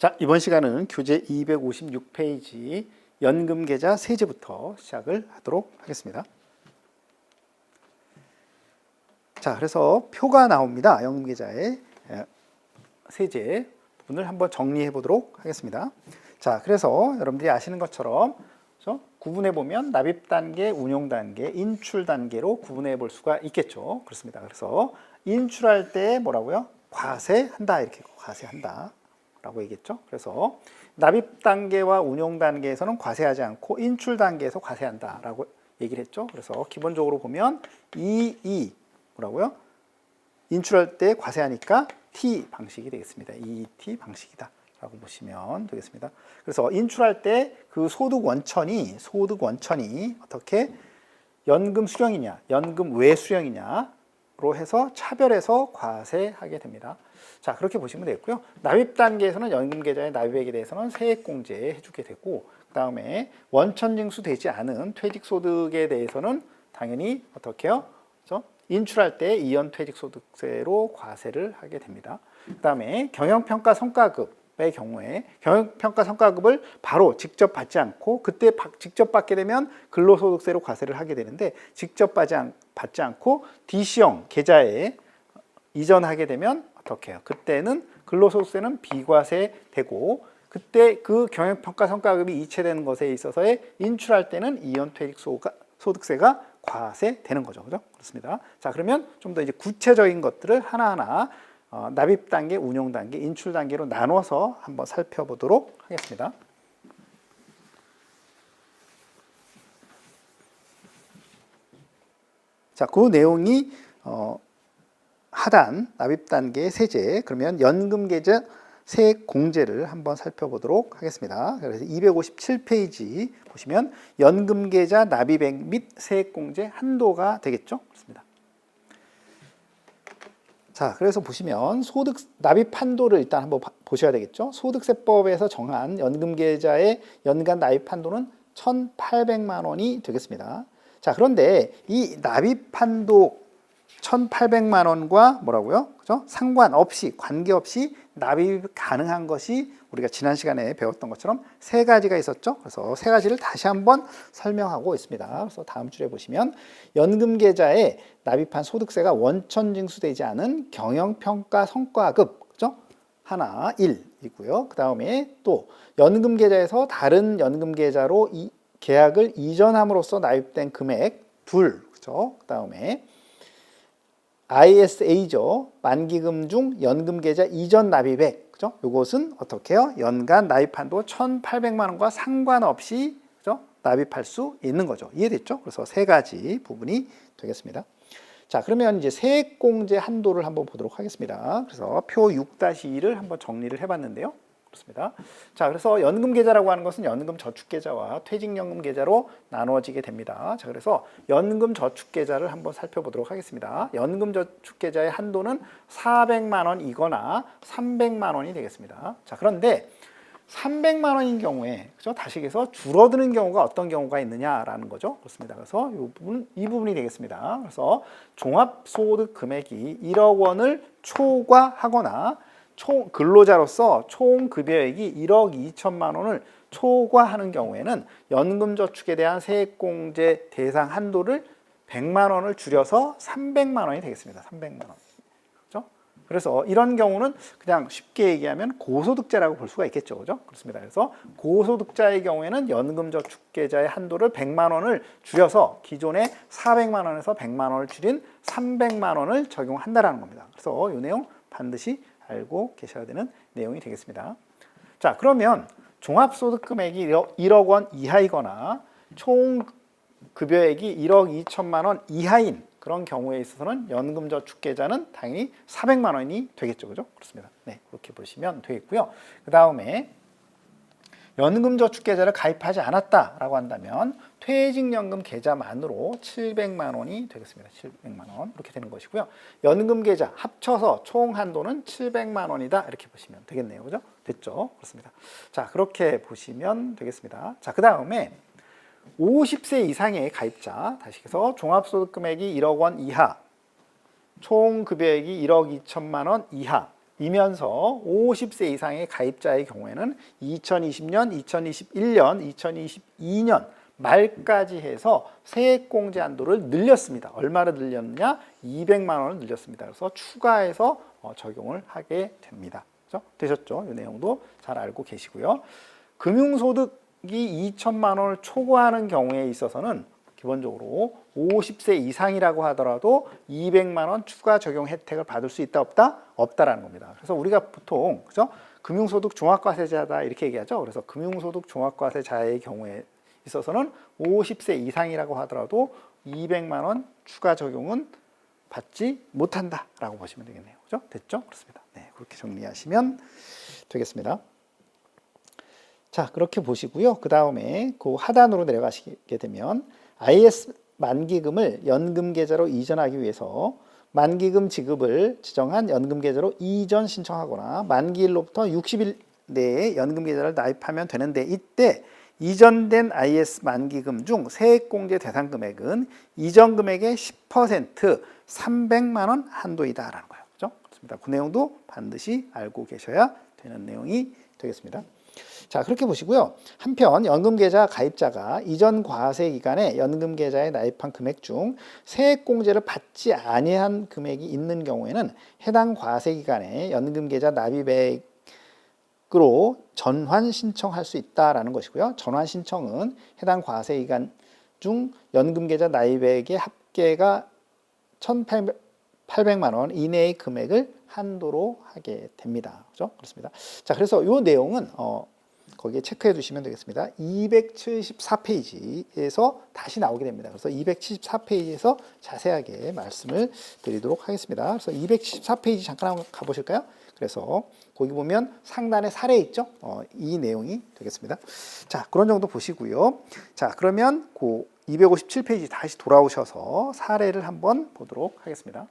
자, 이번 시간은 교재 256페이지 연금계좌 세제부터 시작을 하도록 하겠습니다. 자, 그래서 표가 나옵니다. 연금계좌의 세제 부분을 한번 정리해 보도록 하겠습니다. 자, 그래서 여러분들이 아시는 것처럼 구분해 보면 납입 단계, 운용 단계, 인출 단계로 구분해 볼 수가 있겠죠. 그렇습니다. 그래서 인출할 때 뭐라고요? 과세한다, 이렇게 과세한다 라고 얘기했죠. 그래서 납입 단계와 운용 단계에서는 과세하지 않고 인출 단계에서 과세한다 라고 얘기를 했죠. 그래서 기본적으로 보면 뭐라고요? 인출할 때 과세하니까 T 방식이 되겠습니다. T 방식이다 라고 보시면 되겠습니다. 그래서 인출할 때 그 소득 원천이 어떻게 연금 수령이냐, 연금 외 수령이냐로 해서 차별해서 과세하게 됩니다. 자, 그렇게 보시면 되겠고요. 납입 단계에서는 연금계좌의 납입액에 대해서는 세액공제 해주게 되고, 그 다음에 원천 징수되지 않은 퇴직소득에 대해서는 당연히 어떻게 해요? 인출할 때 이연 퇴직소득세로 과세를 하게 됩니다. 그 다음에 경영평가 성과급의 경우에 경영평가 성과급을 바로 직접 받지 않고, 그때 직접 받게 되면 근로소득세로 과세를 하게 되는데, 직접 받지 않고 DC형 계좌에 이전하게 되면 어떻게 해요? 그때는 근로소득세는 비과세되고, 그때 그 경영평가 성과급이 이체되는 것에 있어서의 인출할 때는 이연 퇴직소득세가 과세되는 거죠. 그죠? 그렇습니다. 자, 그러면 좀 더 이제 구체적인 것들을 하나하나 납입 단계, 운용 단계, 인출 단계로 나눠서 한번 살펴보도록 하겠습니다. 자, 그 내용이 하단 납입 단계 세제, 그러면 연금계좌 세액공제를 한번 살펴보도록 하겠습니다. 그래서 257페이지 보시면 연금계좌 납입액 및 세액공제 한도가 되겠죠. 그렇습니다. 자, 그래서 보시면 소득 납입 한도를 일단 한번 보셔야 되겠죠. 소득세법에서 정한 연금계좌의 연간 납입 한도는 1,800만 원이 되겠습니다. 자, 그런데 이 납입 한도 1,800만 원과 뭐라고요? 그죠? 상관없이, 관계없이 납입이 가능한 것이 우리가 지난 시간에 배웠던 것처럼 세 가지가 있었죠. 그래서 세 가지를 다시 한번 설명하고 있습니다. 그래서 다음 줄에 보시면 연금계좌에 납입한 소득세가 원천 징수되지 않은 경영평가 성과급, 그죠? 하나, 1이고요. 그 다음에 또 연금계좌에서 다른 연금계좌로 이 계약을 이전함으로써 납입된 금액 둘, 그죠? 그 다음에 ISA죠. 만기금 중 연금계좌 이전 납입액. 그죠? 이것은 어떻게 해요? 연간 납입한도 1,800만 원과 상관없이, 그죠? 납입할 수 있는 거죠. 이해됐죠? 그래서 세 가지 부분이 되겠습니다. 자, 그러면 이제 세액공제 한도를 한번 보도록 하겠습니다. 그래서 표 6-2를 한번 정리를 해봤는데요. 그렇습니다. 자, 그래서 연금계좌라고 하는 것은 연금저축계좌와 퇴직연금계좌로 나누어지게 됩니다. 자, 그래서 연금저축계좌를 한번 살펴보도록 하겠습니다. 연금저축계좌의 한도는 400만 원이거나 300만 원이 되겠습니다. 자, 그런데 300만 원인 경우에, 그죠? 다시해서 줄어드는 경우가 어떤 경우가 있느냐라는 거죠. 그렇습니다. 그래서 이 부분이 되겠습니다. 그래서 종합소득 금액이 1억 원을 초과하거나 근로자로서 총 급여액이 1억 2천만 원을 초과하는 경우에는 연금저축에 대한 세액공제 대상 한도를 100만 원을 줄여서 300만 원이 되겠습니다. 300만 원. 그렇죠? 그래서 이런 경우는 그냥 쉽게 얘기하면 고소득자라고 볼 수가 있겠죠. 그죠? 그렇습니다. 그래서 고소득자의 경우에는 연금저축계좌의 한도를 100만 원을 줄여서 기존의 400만 원에서 100만 원을 줄인 300만 원을 적용한다라는 겁니다. 그래서 이 내용 반드시 알고 계셔야 되는 내용이 되겠습니다. 자, 그러면 종합소득 금액이 1억 원 이하이거나 총 급여액이 1억 2천만 원 이하인 그런 경우에 있어서는 연금저축계좌는 당연히 400만 원이 되겠죠. 그죠? 그렇습니다. 네, 그렇게 보시면 되겠고요. 그 다음에 연금저축계좌를 가입하지 않았다라고 한다면 퇴직연금 계좌만으로 700만 원이 되겠습니다. 700만 원 이렇게 되는 것이고요. 연금계좌 합쳐서 총 한도는 700만 원이다 이렇게 보시면 되겠네요. 그죠? 됐죠? 그렇습니다. 자, 그렇게 보시면 되겠습니다. 자, 그 다음에 50세 이상의 가입자, 다시 해서 종합소득 금액이 1억 원 이하, 총 급여액이 1억 2천만 원 이하, 이면서 50세 이상의 가입자의 경우에는 2020년, 2021년, 2022년 말까지 해서 세액공제 한도를 늘렸습니다. 얼마를 늘렸느냐? 200만 원을 늘렸습니다. 그래서 추가해서 적용을 하게 됩니다. 그렇죠? 되셨죠? 이 내용도 잘 알고 계시고요. 금융소득이 2천만 원을 초과하는 경우에 있어서는 기본적으로 50세 이상이라고 하더라도 200만 원 추가 적용 혜택을 받을 수 있다 없다? 없다라는 겁니다. 그래서 우리가 보통 그죠? 금융소득 종합과세자다 이렇게 얘기하죠. 그래서 금융소득 종합과세자의 경우에 있어서는 50세 이상이라고 하더라도 200만 원 추가 적용은 받지 못한다라고 보시면 되겠네요. 그죠? 됐죠? 그렇습니다. 네, 그렇게 정리하시면 되겠습니다. 자, 그렇게 보시고요. 그 다음에 그 하단으로 내려가시게 되면 IS 만기금을 연금계좌로 이전하기 위해서 만기금 지급을 지정한 연금계좌로 이전 신청하거나 만기일로부터 60일 내에 연금계좌를 나입하면 되는데 이때 이전된 IS 만기금 중 세액공제 대상 금액은 이전 금액의 10% 300만 원 한도이다라는 거예요. 그렇죠? 그렇습니다. 그 내용도 반드시 알고 계셔야 되는 내용이 되겠습니다. 자, 그렇게 보시고요. 한편 연금계좌 가입자가 이전 과세 기간에 연금계좌에 나입한 금액 중 세액공제를 받지 아니한 금액이 있는 경우에는 해당 과세 기간에 연금계좌 납입액으로 전환 신청할 수 있다라는 것이고요. 전환 신청은 해당 과세 기간 중 연금계좌 납입액의 합계가 1,800만 원 이내의 금액을 한도로 하게 됩니다. 그렇죠? 그렇습니다. 자, 그래서 이 내용은 거기에 체크해 두시면 되겠습니다. 274페이지에서 다시 나오게 됩니다. 그래서 274페이지에서 자세하게 말씀을 드리도록 하겠습니다. 그래서 274페이지 잠깐 한번 가보실까요? 그래서 거기 보면 상단에 사례 있죠? 이 내용이 되겠습니다. 자, 그런 정도 보시고요. 자, 그러면 그 257페이지 다시 돌아오셔서 사례를 한번 보도록 하겠습니다.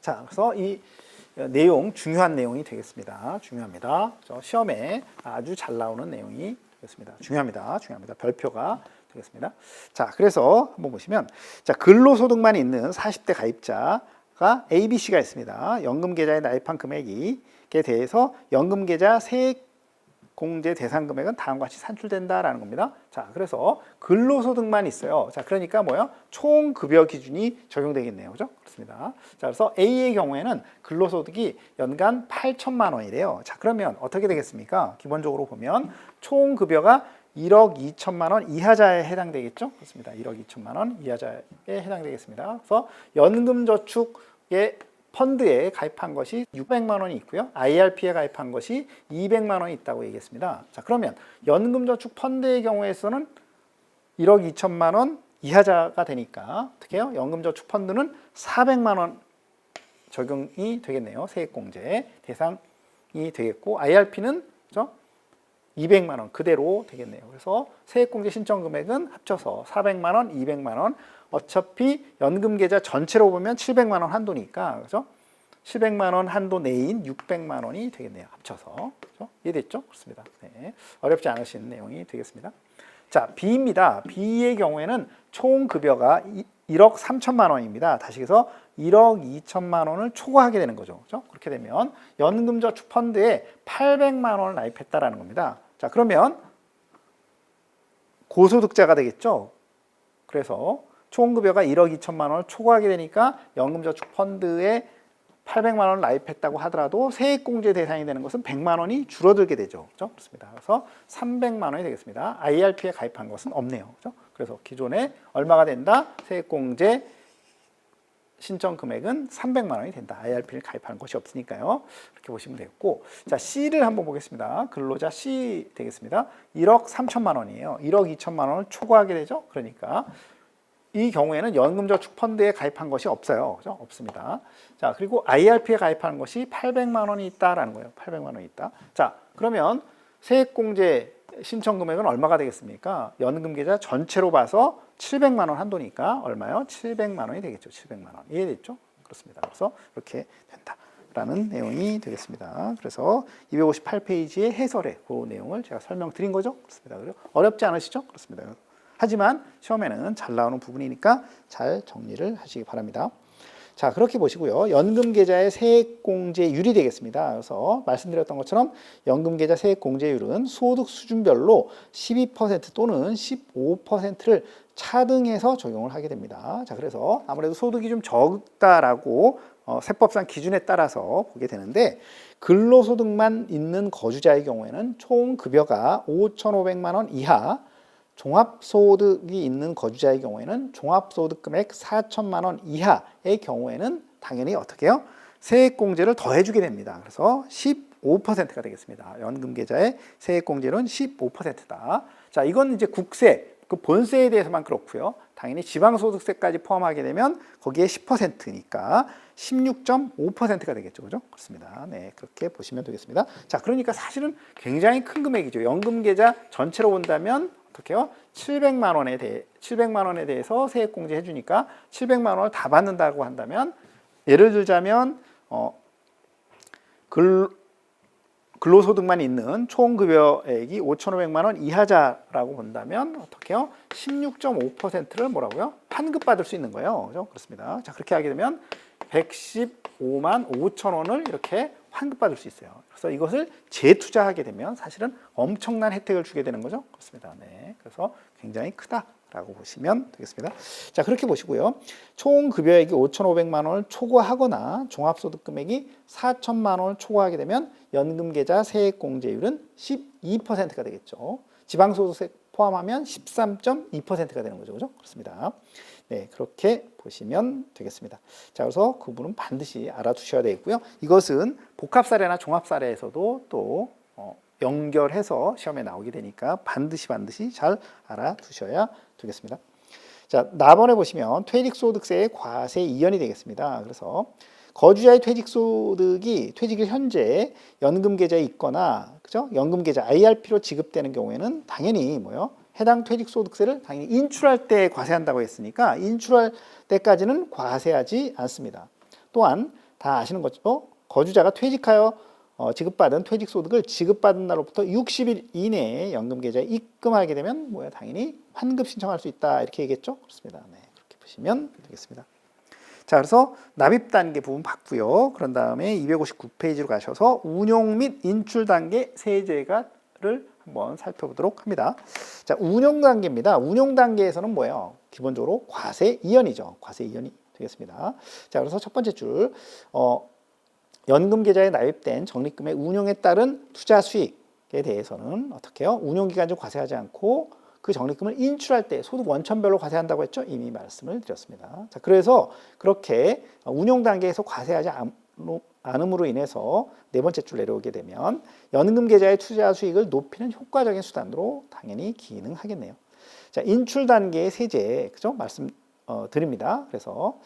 자, 그래서 이 내용 중요한 내용이 되겠습니다. 중요합니다. 시험에 아주 잘 나오는 내용이 되겠습니다. 중요합니다. 별표가 되겠습니다. 자, 그래서 한번 보시면 자, 근로소득만 있는 40대 가입자가 ABC가 있습니다. 연금계좌에 나입한 금액에 대해서 연금계좌 세액공제 대상 금액은 다음과 같이 산출된다라는 겁니다. 자, 그래서 근로소득만 있어요. 자, 그러니까 뭐요? 총 급여 기준이 적용되겠네요. 그죠? 그렇습니다. 자, 그래서 A의 경우에는 근로소득이 연간 8천만 원이래요. 자, 그러면 어떻게 되겠습니까? 기본적으로 보면 총 급여가 1억 2천만 원 이하자에 해당되겠죠? 그렇습니다. 1억 2천만 원 이하자에 해당되겠습니다. 그래서 연금저축의 펀드에 가입한 것이 600만 원이 있고요. IRP에 가입한 것이 200만 원이 있다고 얘기했습니다. 자, 그러면 연금저축 펀드의 경우에서는 1억 2천만 원 이하자가 되니까 어떻게 해요? 연금저축 펀드는 400만 원 적용이 되겠네요. 세액공제 대상이 되겠고 IRP는 그렇죠? 200만 원 그대로 되겠네요. 그래서 세액공제 신청 금액은 합쳐서 400만 원, 200만 원. 어차피 연금계좌 전체로 보면 700만 원 한도니까 그죠? 700만 원 한도 내인 600만 원이 되겠네요. 합쳐서. 그렇죠? 이해됐죠? 그렇습니다. 네. 어렵지 않으신 내용이 되겠습니다. 자, B입니다. B의 경우에는 총 급여가 1억 3천만 원입니다. 다시 해서 1억 2천만 원을 초과하게 되는 거죠. 그렇죠? 그렇게 되면 연금저축 펀드에 800만 원을 나입했다라는 겁니다. 자, 그러면 고소득자가 되겠죠. 그래서 총 급여가 1억 2천만 원을 초과하게 되니까 연금저축 펀드에 800만 원을 나입했다고 하더라도 세액공제 대상이 되는 것은 100만 원이 줄어들게 되죠. 그렇죠? 그렇습니다. 그래서 300만 원이 되겠습니다. IRP에 가입한 것은 없네요. 그렇죠? 그래서 기존에 얼마가 된다? 세액공제 신청 금액은 300만 원이 된다. IRP를 가입하는 것이 없으니까요. 이렇게 보시면 되겠고, 자, C를 한번 보겠습니다. 근로자 C 되겠습니다. 1억 3천만 원이에요. 1억 2천만 원을 초과하게 되죠. 그러니까 이 경우에는 연금저축 펀드에 가입한 것이 없어요. 그죠? 없습니다. 자, 그리고 IRP에 가입하는 것이 800만 원이 있다라는 거예요. 800만 원이 있다. 자, 그러면 세액공제 신청 금액은 얼마가 되겠습니까? 연금계좌 전체로 봐서 700만 원 한도니까 얼마요? 700만 원이 되겠죠. 700만 원. 이해됐죠? 그렇습니다. 그래서 이렇게 된다라는 내용이 되겠습니다. 그래서 258페이지의 해설에 그 내용을 제가 설명드린 거죠. 그렇습니다. 그리고 어렵지 않으시죠? 그렇습니다. 하지만 시험에는 잘 나오는 부분이니까 잘 정리를 하시기 바랍니다. 자, 그렇게 보시고요. 연금계좌의 세액공제율이 되겠습니다. 그래서 말씀드렸던 것처럼 연금계좌 세액공제율은 소득 수준별로 12% 또는 15%를 차등해서 적용을 하게 됩니다. 자, 그래서 아무래도 소득이 좀 적다라고 세법상 기준에 따라서 보게 되는데, 근로소득만 있는 거주자의 경우에는 총 급여가 5,500만 원 이하, 종합소득이 있는 거주자의 경우에는 종합소득 금액 4천만 원 이하의 경우에는 당연히 어떻게 해요? 세액공제를 더해주게 됩니다. 그래서 15%가 되겠습니다. 연금계좌의 세액공제는 15%다. 자, 이건 이제 국세, 그 본세에 대해서만 그렇고요. 당연히 지방소득세까지 포함하게 되면 거기에 10%니까 16.5%가 되겠죠. 그죠? 그렇습니다. 네, 그렇게 보시면 되겠습니다. 자, 그러니까 사실은 굉장히 큰 금액이죠. 연금계좌 전체로 본다면 어떻게요? 700만 원에 대해서 세액공제 해주니까 700만 원을 다 받는다고 한다면, 예를 들자면 근로소득만 있는 총급여액이 5,500만 원 이하자라고 본다면 어떻게요? 16.5%를 뭐라고요? 환급받을 수 있는 거예요. 그죠? 그렇습니다. 자, 그렇게 하게 되면 115만 5천 원을 이렇게 환급받을 수 있어요. 그래서 이것을 재투자하게 되면 사실은 엄청난 혜택을 주게 되는 거죠. 그렇습니다. 네, 그래서 굉장히 크다라고 보시면 되겠습니다. 자, 그렇게 보시고요. 총 급여액이 5,500만 원을 초과하거나 종합소득 금액이 4천만 원을 초과하게 되면 연금계좌 세액공제율은 12%가 되겠죠. 지방소득세 포함하면 13.2%가 되는 거죠. 그죠? 그렇습니다. 네, 그렇게 보시면 되겠습니다. 자, 그래서 그 부분은 반드시 알아두셔야 되겠고요. 이것은 복합사례나 종합사례에서도 또 연결해서 시험에 나오게 되니까 반드시 잘 알아두셔야 되겠습니다. 자, 나번에 보시면 퇴직소득세의 과세 이연이 되겠습니다. 그래서 거주자의 퇴직이 현재 연금계좌에 있거나, 그죠? 연금계좌 IRP로 지급되는 경우에는 당연히 뭐요? 해당 퇴직소득세를 당연히 인출할 때 과세한다고 했으니까 인출할 때까지는 과세하지 않습니다. 또한 다 아시는 것처럼 거주자가 퇴직하여 지급받은 퇴직소득을 지급받은 날로부터 60일 이내에 연금계좌에 입금하게 되면 뭐야? 당연히 환급 신청할 수 있다, 이렇게 얘기했죠. 그렇습니다. 네, 그렇게 보시면 되겠습니다. 자, 그래서 납입 단계 부분 봤고요. 그런 다음에 259페이지로 가셔서 운용 및 인출 단계 세제가를 한번 살펴보도록 합니다. 자, 운용 단계입니다. 운용 단계에서는 뭐예요? 기본적으로 과세 이연이죠. 과세 이연이 되겠습니다. 자, 그래서 첫 번째 줄, 연금 계좌에 납입된 적립금의 운용에 따른 투자 수익에 대해서는 어떻게 해요? 운용 기간 중 과세하지 않고 그 적립금을 인출할 때 소득 원천별로 과세한다고 했죠? 이미 말씀을 드렸습니다. 자, 그래서 그렇게 운용 단계에서 과세하지 않음으로 인해서 네 번째 줄 내려오게 되면 연금 계좌의 투자 수익을 높이는 효과적인 수단으로 당연히 기능하겠네요. 자, 인출 단계의 세제, 그죠? 말씀 드립니다. 그래서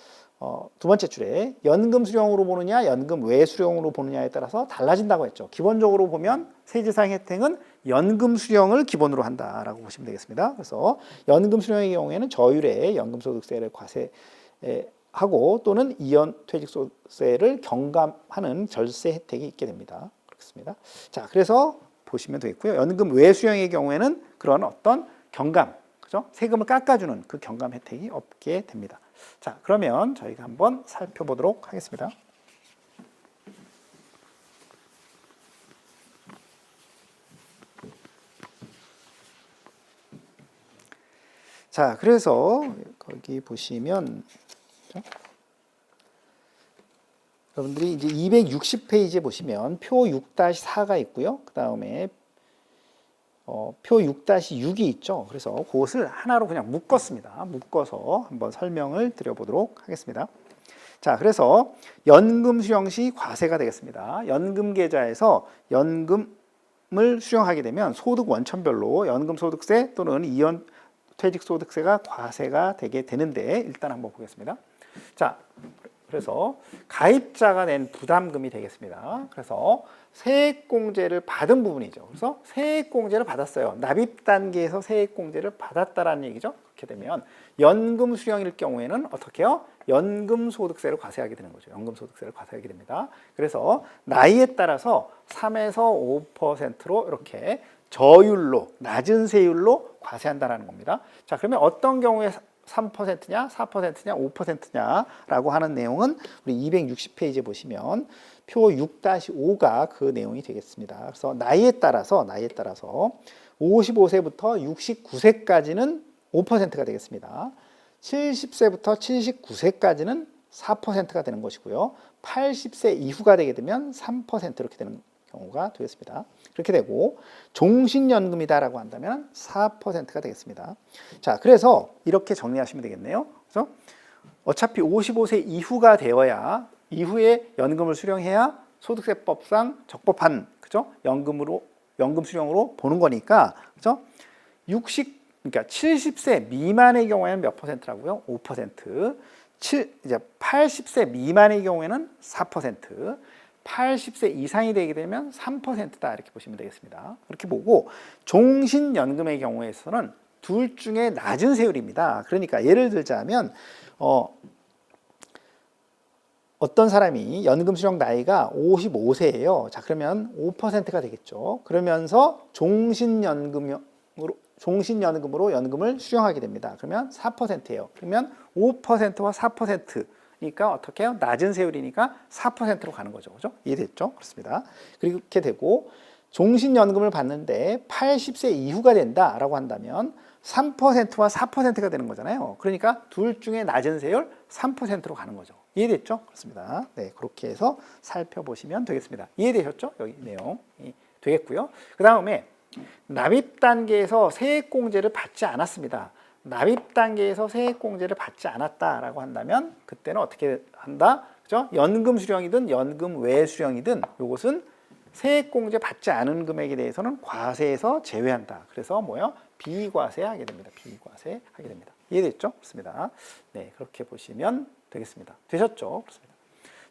두 번째 줄에 연금 수령으로 보느냐, 연금 외 수령으로 보느냐에 따라서 달라진다고 했죠. 기본적으로 보면 세제상 혜택은 연금 수령을 기본으로 한다라고 보시면 되겠습니다. 그래서 연금 수령의 경우에는 저율의 연금소득세를 과세하고 또는 이연 퇴직소득세를 경감하는 절세 혜택이 있게 됩니다. 그렇습니다. 자, 그래서 보시면 되겠고요. 연금 외 수령의 경우에는 그런 어떤 경감, 그죠? 세금을 깎아주는 그 경감 혜택이 없게 됩니다. 자, 그러면 저희가 한번 살펴보도록 하겠습니다. 자, 그래서 거기 보시면 여러분들이 이제 260페이지에 보시면 표 6-4가 있고요. 그 다음에 표 6-6이 있죠. 그래서 그것을 하나로 그냥 묶었습니다. 묶어서 한번 설명을 드려보도록 하겠습니다. 자, 그래서 연금 수령 시 과세가 되겠습니다. 연금 계좌에서 연금을 수령하게 되면 소득 원천별로 연금소득세 또는 이연 퇴직소득세가 과세가 되게 되는데, 일단 한번 보겠습니다. 자, 그래서 가입자가 낸 부담금이 되겠습니다. 그래서 세액공제를 받은 부분이죠. 그래서 세액공제를 받았어요. 납입 단계에서 세액공제를 받았다라는 얘기죠. 그렇게 되면 연금 수령일 경우에는 어떻게 해요? 연금소득세를 과세하게 되는 거죠. 연금소득세를 과세하게 됩니다. 그래서 나이에 따라서 3에서 5%로 이렇게 저율로, 낮은 세율로 과세한다는 겁니다. 자, 그러면 어떤 경우에 3%냐, 4%냐, 5%냐라고 하는 내용은 우리 260페이지에 보시면 표 6-5가 그 내용이 되겠습니다. 그래서 나이에 따라서 55세부터 69세까지는 5%가 되겠습니다. 70세부터 79세까지는 4%가 되는 것이고요. 80세 이후가 되게 되면 3% 이렇게 되는 경우가 되겠습니다. 그렇게 되고 종신연금이다라고 한다면 4%가 되겠습니다. 자, 그래서 이렇게 정리하시면 되겠네요. 그래서 어차피 55세 이후가 되어야 이후에 연금을 수령해야 소득세법상 적법한 그죠? 연금 수령으로 보는 거니까 그죠? 그러니까 70세 미만의 경우에는 몇 퍼센트라고요? 5%. 이제 80세 미만의 경우에는 4%. 80세 이상이 되게 되면 3%다 이렇게 보시면 되겠습니다. 그렇게 보고 종신연금의 경우에서는 둘 중에 낮은 세율입니다. 그러니까 예를 들자면 어떤 사람이 연금 수령 나이가 55세예요. 자, 그러면 5%가 되겠죠. 그러면서 종신연금으로 연금을 수령하게 됩니다. 그러면 4%예요. 그러면 5%와 4%니까 어떻게 해요? 낮은 세율이니까 4%로 가는 거죠. 그죠? 이해됐죠? 그렇습니다. 그렇게 되고 종신연금을 받는데 80세 이후가 된다라고 한다면 3%와 4%가 되는 거잖아요. 그러니까 둘 중에 낮은 세율 3%로 가는 거죠. 이해됐죠? 그렇습니다. 네, 그렇게 해서 살펴보시면 되겠습니다. 이해되셨죠? 여기 내용이 되겠고요. 그 다음에 납입 단계에서 세액공제를 받지 않았습니다. 납입 단계에서 세액공제를 받지 않았다라고 한다면 그때는 어떻게 한다? 그죠? 연금 수령이든 연금 외 수령이든 이것은 세액공제 받지 않은 금액에 대해서는 과세에서 제외한다. 그래서 뭐요? 비과세 하게 됩니다. 비과세 하게 됩니다. 이해됐죠? 그렇습니다. 네, 그렇게 보시면 되겠습니다. 되셨죠? 그렇습니다.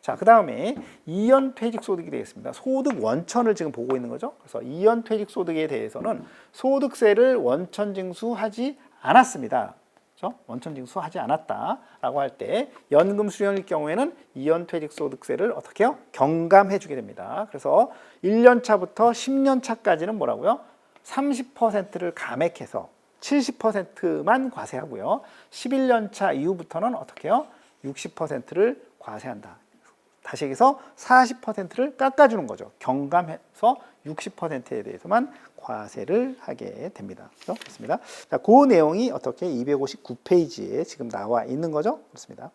자, 그 다음에 이연퇴직소득이 되겠습니다. 소득 원천을 지금 보고 있는 거죠. 그래서 이연퇴직소득에 대해서는 소득세를 원천징수하지 않았습니다. 그렇죠? 원천징수하지 않았다라고 할 때 연금 수령일 경우에는 이연퇴직소득세를 어떻게 해요? 경감해 주게 됩니다. 그래서 1년 차부터 10년 차까지는 뭐라고요? 30%를 감액해서 70%만 과세하고요. 11년 차 이후부터는 어떻게 해요? 60%를 과세한다. 다시 얘기해서 40%를 깎아주는 거죠. 경감해서 60%에 대해서만 과세를 하게 됩니다. 그렇습니다. 자, 그 내용이 어떻게 259페이지에 지금 나와 있는 거죠. 그렇습니다.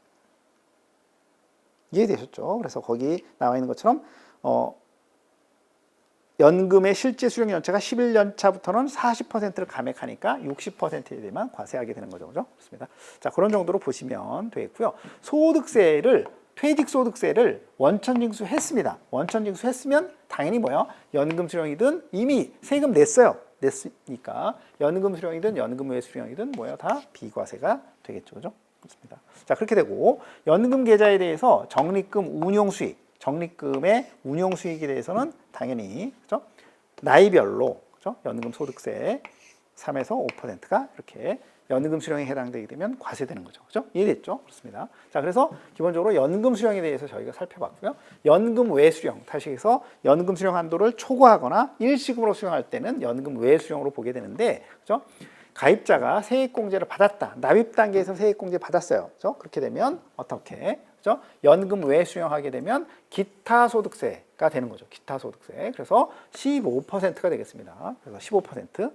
이해되셨죠? 그래서 거기 나와 있는 것처럼 연금의 실제 수령 연차가 11년 차부터는 40%를 감액하니까 60%에 대해만 과세하게 되는 거죠. 그렇습니다. 자, 그런 정도로 보시면 되겠고요. 퇴직소득세를 원천징수했습니다. 원천징수했으면 당연히 뭐예요? 연금 수령이든 이미 세금 냈으니까 연금 수령이든 연금 외 수령이든 뭐예요? 다 비과세가 되겠죠. 그죠? 그렇습니다. 자, 그렇게 되고 연금 계좌에 대해서 적립금 운용 수익, 적립금의 운용 수익에 대해서는 당연히 그죠? 나이별로 그죠? 연금 소득세 3에서 5%가 이렇게 연금 수령에 해당되게 되면 과세되는 거죠. 그죠? 이해됐죠? 그렇습니다. 자, 그래서 기본적으로 연금 수령에 대해서 저희가 살펴봤고요. 연금 외 수령, 다시 해서 연금 수령 한도를 초과하거나 일시금으로 수령할 때는 연금 외 수령으로 보게 되는데, 그죠? 가입자가 세액공제를 받았다. 납입 단계에서 세액공제 받았어요. 그죠? 그렇게 되면 어떻게? 그죠? 연금 외 수령하게 되면 기타 소득세가 되는 거죠. 기타 소득세. 그래서 15%가 되겠습니다. 그래서 15%.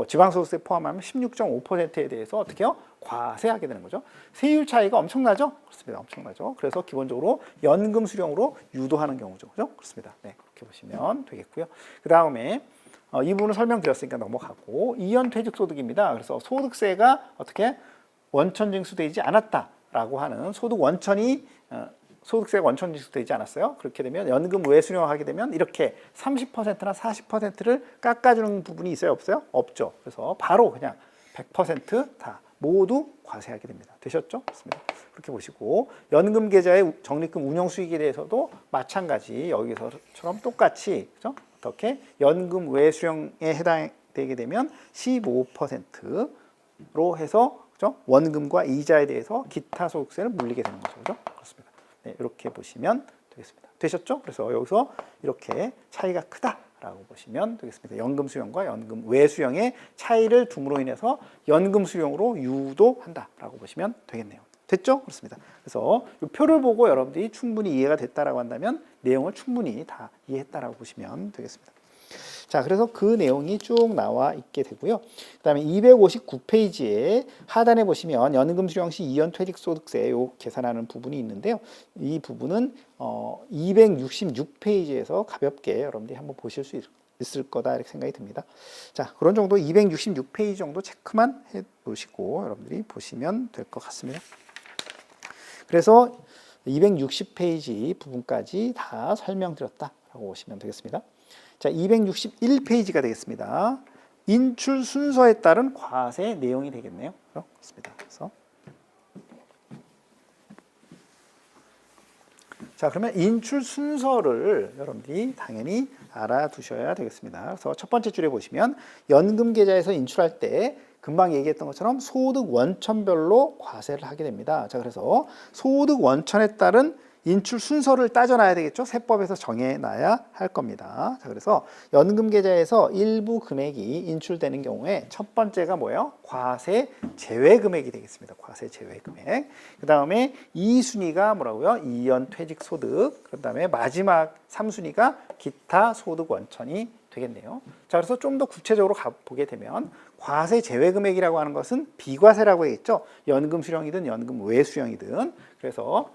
지방소득세 포함하면 16.5%에 대해서 어떻게 해요? 과세하게 되는 거죠. 세율 차이가 엄청나죠? 그렇습니다. 엄청나죠. 그래서 기본적으로 연금 수령으로 유도하는 경우죠. 그죠? 그렇습니다. 네, 그렇게 보시면 되겠고요. 그 다음에 이 부분을 설명드렸으니까 넘어가고 이연퇴직소득입니다. 그래서 소득세가 어떻게 원천징수되지 않았다라고 하는 소득세가 원천징수되지 않았어요. 그렇게 되면 연금 외 수령하게 되면 이렇게 30%나 40%를 깎아주는 부분이 있어요? 없어요? 없죠. 그래서 바로 그냥 100% 모두 과세하게 됩니다. 되셨죠? 그렇습니다. 그렇게 보시고 연금 계좌의 적립금 운용 수익에 대해서도 마찬가지 여기서처럼 똑같이 그죠? 어떻게 연금 외 수령에 해당되게 되면 15%로 해서 그죠? 원금과 이자에 대해서 기타 소득세를 물리게 되는 거죠. 그죠? 그렇습니다. 네, 이렇게 보시면 되겠습니다. 되셨죠? 그래서 여기서 이렇게 차이가 크다라고 라고 보시면 되겠습니다. 연금 수령과 연금 외 수령의 차이를 둠으로 인해서 연금 수령으로 유도한다라고 보시면 되겠네요. 됐죠? 그렇습니다. 그래서 이 표를 보고 여러분들이 충분히 이해가 됐다라고 한다면 내용을 충분히 다 이해했다라고 보시면 되겠습니다. 자, 그래서 그 내용이 쭉 나와 있게 되고요. 그 다음에 259페이지에 하단에 보시면 연금 수령 시 이연 퇴직소득세 요 계산하는 부분이 있는데요. 이 부분은 266페이지에서 가볍게 여러분들이 한번 보실 수 있을 거다 이렇게 생각이 듭니다. 자, 그런 정도 266페이지 정도 체크만 해 놓으시고 여러분들이 보시면 될 것 같습니다. 그래서 260페이지 부분까지 다 설명드렸다라고 보시면 되겠습니다. 자, 261페이지가 되겠습니다. 인출 순서에 따른 과세 내용이 되겠네요. 그렇습니다. 그래서 자, 그러면 인출 순서를 여러분들이 당연히 알아두셔야 되겠습니다. 그래서 첫 번째 줄에 보시면 연금 계좌에서 인출할 때 금방 얘기했던 것처럼 소득 원천별로 과세를 하게 됩니다. 자, 그래서 소득 원천에 따른 인출 순서를 따져놔야 되겠죠. 세법에서 정해놔야 할 겁니다. 자, 그래서 연금 계좌에서 일부 금액이 인출되는 경우에 첫 번째가 뭐예요? 과세 제외 금액이 되겠습니다. 과세 제외 금액. 그 다음에 2순위가 뭐라고요? 이연 퇴직 소득. 그 다음에 마지막 3순위가 기타 소득 원천이 되겠네요. 자, 그래서 좀 더 구체적으로 보게 되면 과세 제외 금액이라고 하는 것은 비과세라고 했죠. 연금 수령이든 연금 외 수령이든. 그래서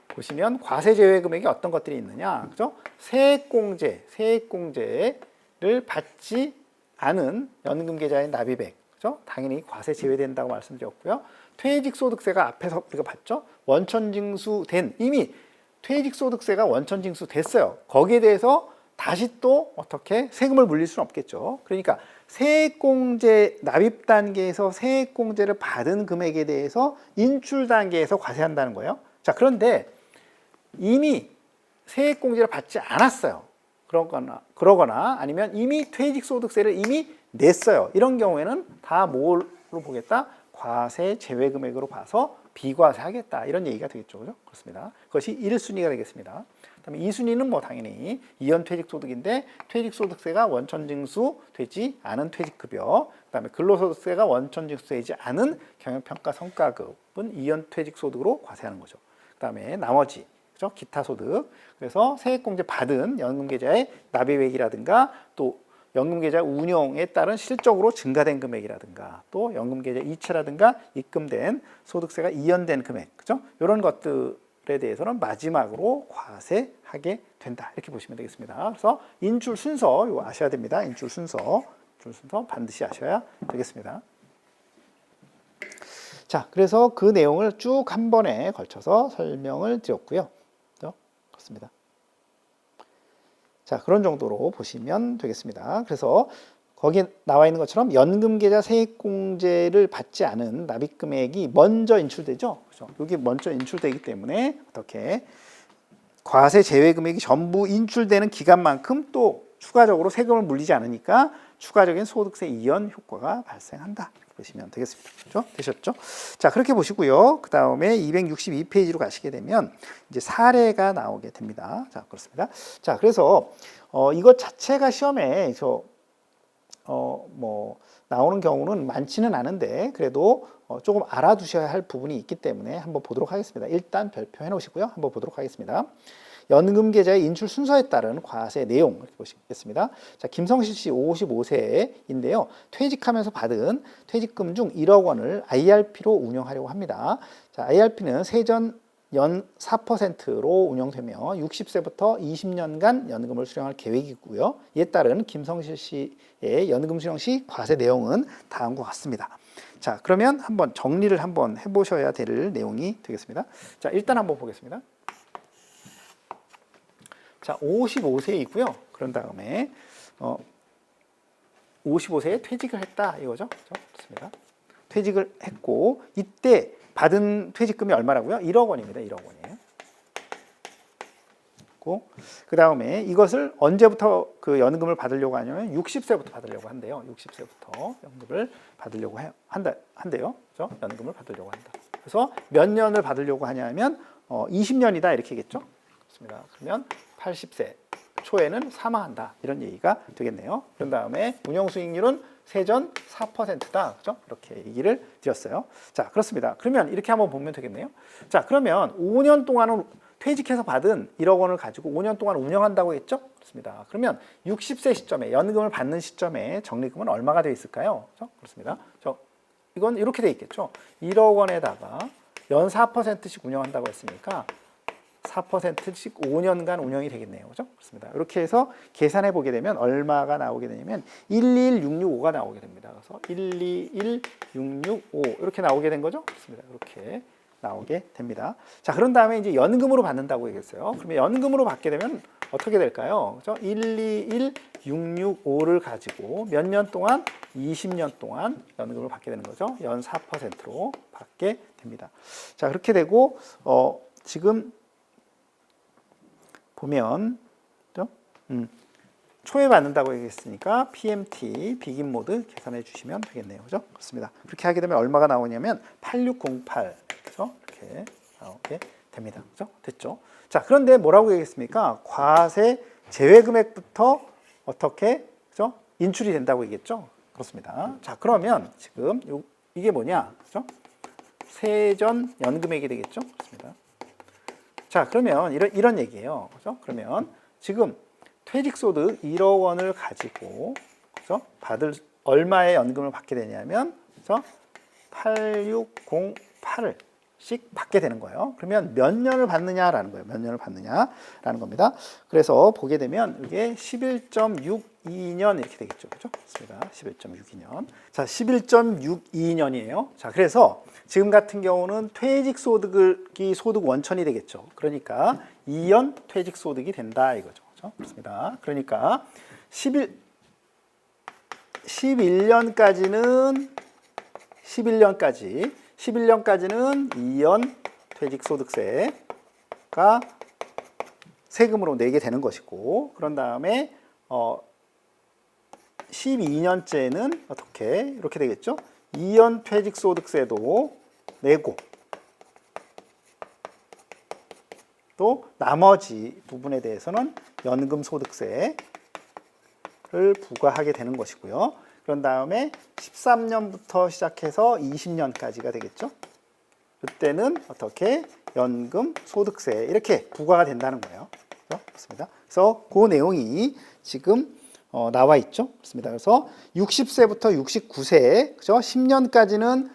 보시면 과세 제외 금액이 어떤 것들이 있느냐, 그죠? 세액공제를 받지 않은 연금 계좌의 납입액, 그죠? 당연히 과세 제외된다고 말씀드렸고요. 퇴직소득세가 앞에서 우리가 봤죠? 원천징수된, 이미 퇴직소득세가 원천징수됐어요. 거기에 대해서 다시 또 어떻게 세금을 물릴 수는 없겠죠. 그러니까 세액공제 납입 단계에서 세액공제를 받은 금액에 대해서 인출 단계에서 과세한다는 거예요. 자, 그런데 이미 세액공제를 받지 않았어요. 그러거나 아니면 이미 퇴직소득세를 이미 냈어요. 이런 경우에는 다 뭘로 보겠다? 과세 제외 금액으로 봐서 비과세하겠다. 이런 얘기가 되겠죠. 그죠? 그렇습니다. 그것이 1순위가 되겠습니다. 그다음에 2순위는 뭐 당연히 이연 퇴직소득인데 퇴직소득세가 원천징수되지 않은 퇴직급여, 그다음에 근로소득세가 원천징수되지 않은 경영평가 성과급은 이연 퇴직소득으로 과세하는 거죠. 그다음에 나머지 그죠? 기타 소득. 그래서 세액공제 받은 연금계좌의 납입액이라든가 또 연금계좌 운용에 따른 실적으로 증가된 금액이라든가 또 연금계좌 이체라든가 입금된 소득세가 이연된 금액, 그죠? 이런 것들에 대해서는 마지막으로 과세하게 된다. 이렇게 보시면 되겠습니다. 그래서 인출 순서 이거 아셔야 됩니다. 인출 순서 반드시 아셔야 되겠습니다. 자, 그래서 그 내용을 쭉 한 번에 걸쳐서 설명을 드렸고요. 그렇습니다. 자, 그런 정도로 보시면 되겠습니다. 그래서 거기에 나와 있는 것처럼 연금계좌 세액공제를 받지 않은 납입금액이 먼저 인출되죠. 그렇죠? 여기 먼저 인출되기 때문에 어떻게 과세 제외 금액이 전부 인출되는 기간만큼 또 추가적으로 세금을 물리지 않으니까 추가적인 소득세 이연 효과가 발생한다. 보시면 되겠습니다. 그렇죠? 되셨죠? 자, 그렇게 보시고요. 그 다음에 262페이지로 가시게 되면 이제 사례가 나오게 됩니다. 자, 그렇습니다. 자, 그래서 이것 자체가 시험에 뭐 나오는 경우는 많지는 않은데 그래도 조금 알아두셔야 할 부분이 있기 때문에 한번 보도록 하겠습니다. 일단 별표해 놓으시고요. 한번 보도록 하겠습니다. 연금 계좌의 인출 순서에 따른 과세 내용 이렇게 보시겠습니다. 자, 김성실 씨 55세인데요. 퇴직하면서 받은 퇴직금 중 1억 원을 IRP로 운영하려고 합니다. 자, IRP는 세전 연 4%로 운영되며 60세부터 20년간 연금을 수령할 계획이고요. 이에 따른 김성실 씨의 연금 수령 시 과세 내용은 다음과 같습니다. 자, 그러면 한번 정리를 한번 해보셔야 될 내용이 되겠습니다. 자, 일단 한번 보겠습니다. 자, 55세이고요. 그런 다음에 55세에 퇴직을 했다 이거죠. 그렇습니다. 퇴직을 했고 이때 받은 퇴직금이 얼마라고요? 1억 원입니다. 1억 원이에요. 그 다음에 이것을 언제부터 그 연금을 받으려고 하냐면 60세부터 받으려고 한대요. 60세부터 연금을 받으려고 한대요. 그렇죠? 연금을 받으려고 한다. 그래서 몇 년을 받으려고 하냐면 20년이다 이렇게겠죠. 그렇습니다. 그러면 80세 초에는 사망한다. 이런 얘기가 되겠네요. 그런 다음에 운영수익률은 세전 4%다. 그죠? 이렇게 얘기를 드렸어요. 자, 그렇습니다. 그러면 이렇게 한번 보면 되겠네요. 자, 그러면 5년 동안은 퇴직해서 받은 1억 원을 가지고 5년 동안 운영한다고 했죠? 그렇습니다. 그러면 60세 시점에 연금을 받는 시점에 적립금은 얼마가 되어 있을까요? 그렇죠? 그렇습니다. 이건 이렇게 되어 있겠죠. 1억 원에다가 연 4%씩 운영한다고 했으니까 4%씩 5년간 운영이 되겠네요. 그죠? 그렇습니다. 이렇게 해서 계산해 보게 되면 얼마가 나오게 되냐면 121665가 나오게 됩니다. 그래서 121665 이렇게 나오게 된 거죠? 그렇습니다. 이렇게 나오게 됩니다. 자, 그런 다음에 이제 연금으로 받는다고 얘기했어요. 그러면 연금으로 받게 되면 어떻게 될까요? 그죠? 121665를 가지고 몇 년 동안? 20년 동안 연금을 받게 되는 거죠. 연 4%로 받게 됩니다. 자, 그렇게 되고 지금 보면 초에 받는다고 얘기했으니까 PMT 비긴 모드 계산해 주시면 되겠네요. 그죠? 그렇습니다. 그렇게 하게 되면 얼마가 나오냐면 8608 그죠? 이렇게 나오게 됩니다. 그죠? 됐죠? 자, 그런데 뭐라고 얘기했습니까? 과세 제외 금액부터 어떻게 그죠? 인출이 된다고 얘기했죠? 그렇습니다. 자, 그러면 지금 이게 뭐냐? 그죠? 세전 연금액이 되겠죠? 그렇습니다. 자, 그러면 이런 얘기예요. 그죠? 그러면 지금 퇴직소득 1억 원을 가지고 그죠? 얼마의 연금을 받게 되냐면 그죠? 8608씩 받게 되는 거예요. 그러면 몇 년을 받느냐라는 거예요. 몇 년을 받느냐라는 겁니다. 그래서 보게 되면 이게 11.62년 이렇게 되겠죠. 그죠? 그렇습니다. 11.62년. 자, 11.62년이에요. 자, 그래서 지금 같은 경우는 퇴직소득이 소득 원천이 되겠죠. 그러니까 2년 퇴직소득이 된다 이거죠. 그렇죠? 그렇습니다. 그러니까 11년까지는 2년 퇴직소득세가 세금으로 내게 되는 것이고 그런 다음에 12년째는 어떻게 이렇게 되겠죠? 2년 퇴직소득세도 내고 또 나머지 부분에 대해서는 연금소득세를 부과하게 되는 것이고요. 그런 다음에 13년부터 시작해서 20년까지가 되겠죠. 그때는 어떻게 연금소득세 이렇게 부과가 된다는 거예요. 그렇습니다. 그래서 그 내용이 지금 나와 있죠. 그렇습니다. 그래서 60세부터 69세, 그죠? 10년 차까지는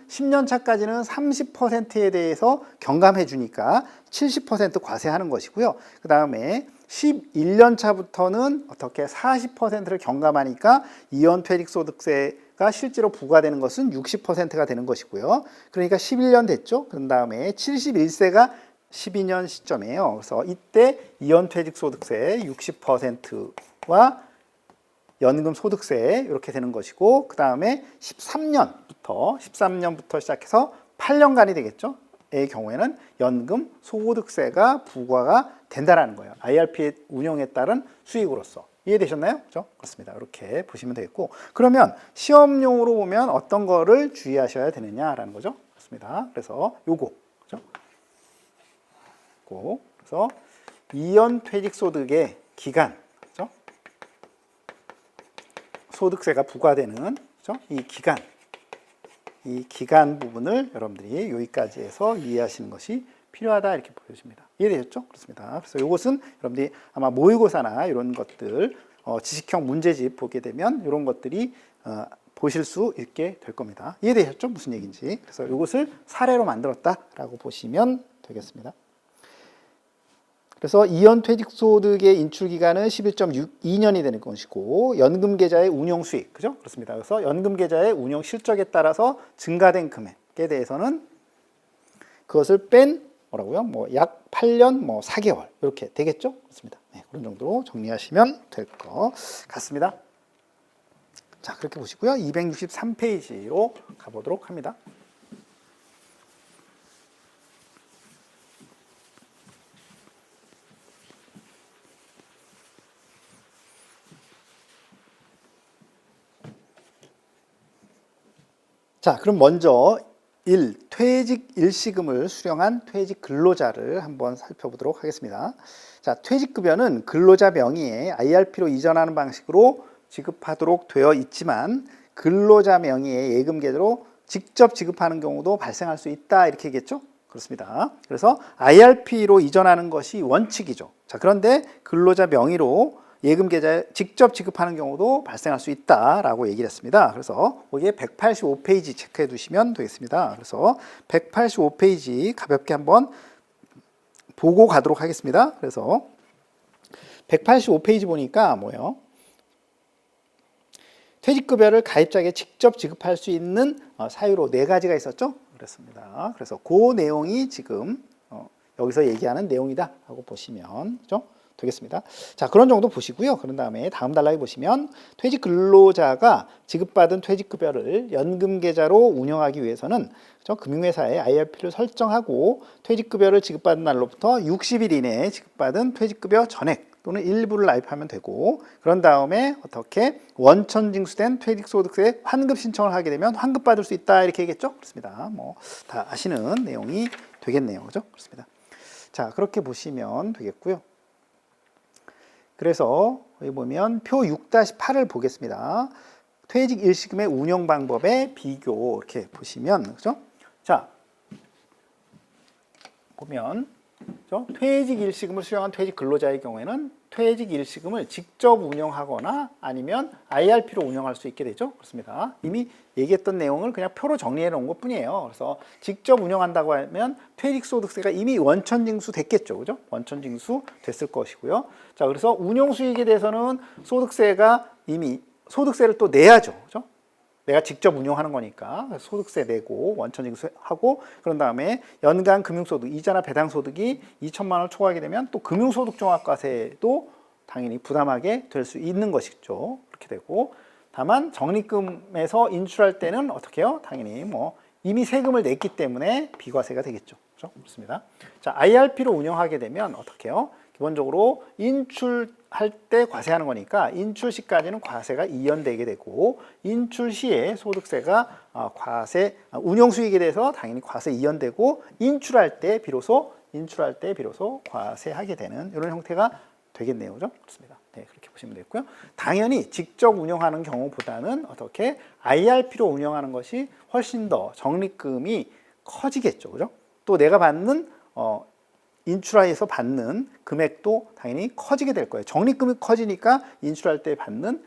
30%에 대해서 경감해 주니까 70% 과세하는 것이고요. 그 다음에 11년 차부터는 어떻게 40%를 경감하니까 이연 퇴직소득세가 실제로 부과되는 것은 60%가 되는 것이고요. 그러니까 11년 됐죠. 그런 다음에 71세가 12년 시점이에요. 그래서 이때 이연 퇴직소득세 60%와 연금 소득세 이렇게 되는 것이고 그 다음에 13년부터 시작해서 8년간이 되겠죠. 의 경우에는 연금 소득세가 부과가 된다라는 거예요. IRP의 운영에 따른 수익으로서. 이해되셨나요? 그렇죠? 그렇습니다. 이렇게 보시면 되겠고 그러면 시험용으로 보면 어떤 거를 주의하셔야 되느냐라는 거죠. 그렇습니다. 그래서 요거 그렇죠? 그래서 이연 퇴직소득의 기간 그렇죠? 소득세가 부과되는 그렇죠? 이 기간 부분을 여러분들이 여기까지 해서 이해하시는 것이 필요하다 이렇게 보여집니다. 이해되셨죠? 그렇습니다. 그래서 이것은 여러분들이 아마 모의고사나 이런 것들 지식형 문제집 보게 되면 이런 것들이 보실 수 있게 될 겁니다. 이해되셨죠? 무슨 얘기인지. 그래서 이것을 사례로 만들었다라고 보시면 되겠습니다. 그래서 이연 퇴직소득의 인출기간은 11.62년이 되는 것이고 연금계좌의 운용수익, 그죠? 그렇습니다. 그래서 연금계좌의 운용 실적에 따라서 증가된 금액에 대해서는 그것을 뺀 뭐라고요? 약 8년 4개월 이렇게 되겠죠? 그렇습니다. 네, 그런 정도로 정리하시면 될 것 같습니다. 자, 그렇게 보시고요. 263페이지로 가보도록 합니다. 자, 그럼 먼저 1. 퇴직 일시금을 수령한 퇴직 근로자를 한번 살펴보도록 하겠습니다. 자, 퇴직급여는 근로자 명의의 IRP로 이전하는 방식으로 지급하도록 되어 있지만 근로자 명의의 예금 계좌로 직접 지급하는 경우도 발생할 수 있다 이렇게 얘기했죠. 그렇습니다. 그래서 IRP로 이전하는 것이 원칙이죠. 자, 그런데 근로자 명의로 예금 계좌에 직접 지급하는 경우도 발생할 수 있다라고 얘기를 했습니다. 그래서 거기에 185페이지 체크해 두시면 되겠습니다. 그래서 185페이지 가볍게 한번 보고 가도록 하겠습니다. 그래서 185페이지 보니까 뭐예요? 퇴직급여를 가입자에게 직접 지급할 수 있는 사유로 4가지가 있었죠? 그렇습니다. 그래서 그 내용이 지금 여기서 얘기하는 내용이다 하고 보시면 그죠? 되겠습니다. 자, 그런 정도 보시고요. 그런 다음에 다음 단락에 보시면 퇴직 근로자가 지급받은 퇴직급여를 연금계좌로 운영하기 위해서는 그죠? 금융회사에 IRP를 설정하고 퇴직급여를 지급받은 날로부터 60일 이내에 지급받은 퇴직급여 전액 또는 일부를 납입하면 되고 그런 다음에 어떻게 원천징수된 퇴직소득세 환급 신청을 하게 되면 환급받을 수 있다 이렇게 얘기했죠. 그렇습니다. 뭐 다 아시는 내용이 되겠네요. 그죠? 그렇습니다. 자, 그렇게 보시면 되겠고요. 그래서 여기 보면 표 6-8을 보겠습니다. 퇴직 일시금의 운영 방법의 비교 이렇게 보시면 그죠? 자, 보면 그죠? 퇴직 일시금을 수령한 퇴직 근로자의 경우에는 퇴직 일시금을 직접 운영하거나 아니면 IRP로 운영할 수 있게 되죠. 그렇습니다. 이미 얘기했던 내용을 그냥 표로 정리해 놓은 것 뿐이에요. 그래서 직접 운영한다고 하면 퇴직소득세가 이미 원천징수 됐겠죠. 그죠? 원천징수 됐을 것이고요. 자, 그래서 운용수익에 대해서는 소득세가 이미 소득세를 또 내야죠. 그죠? 내가 직접 운용하는 거니까 소득세 내고 원천징수하고 그런 다음에 연간 금융소득, 이자나 배당소득이 2천만 원을 초과하게 되면 또 금융소득종합과세도 당연히 부담하게 될 수 있는 것이죠. 그렇게 되고 다만 적립금에서 인출할 때는 어떻게 해요? 당연히 뭐 이미 세금을 냈기 때문에 비과세가 되겠죠. 그렇죠? 그렇습니다. 자, IRP로 운영하게 되면 어떻게 해요? 기본적으로 인출할 때 과세하는 거니까 인출 시까지는 과세가 이연되게 되고 인출 시에 소득세가 운용 수익에 대해서 당연히 과세 이연되고 인출할 때 비로소 과세하게 되는 이런 형태가 되겠네요. 그죠? 그렇습니다. 네, 그렇게 보시면 되고요. 당연히 직접 운영하는 경우보다는 어떻게 IRP로 운영하는 것이 훨씬 더 적립금이 커지겠죠. 그죠? 또 내가 받는 인출하에서 받는 금액도 당연히 커지게 될 거예요. 적립금이 커지니까 인출할 때 받는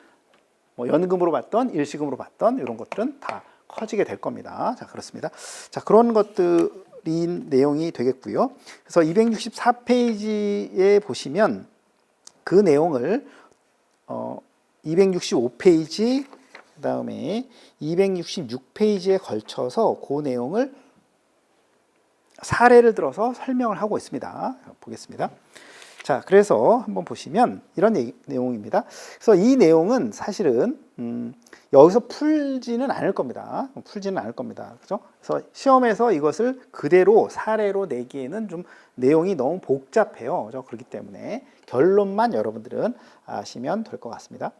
뭐 연금으로 받던 일시금으로 받던 이런 것들은 다 커지게 될 겁니다. 자, 그렇습니다. 자, 그런 것들이 내용이 되겠고요. 그래서 264페이지에 보시면 그 내용을 265페이지 그다음에 266페이지에 걸쳐서 그 내용을 사례를 들어서 설명을 하고 있습니다. 보겠습니다. 자, 그래서 한번 보시면 이런 내용입니다. 그래서 이 내용은 사실은 여기서 풀지는 않을 겁니다. 그죠? 그래서 시험에서 이것을 그대로 사례로 내기에는 좀 내용이 너무 복잡해요. 그죠? 그렇기 때문에 결론만 여러분들은 아시면 될 것 같습니다.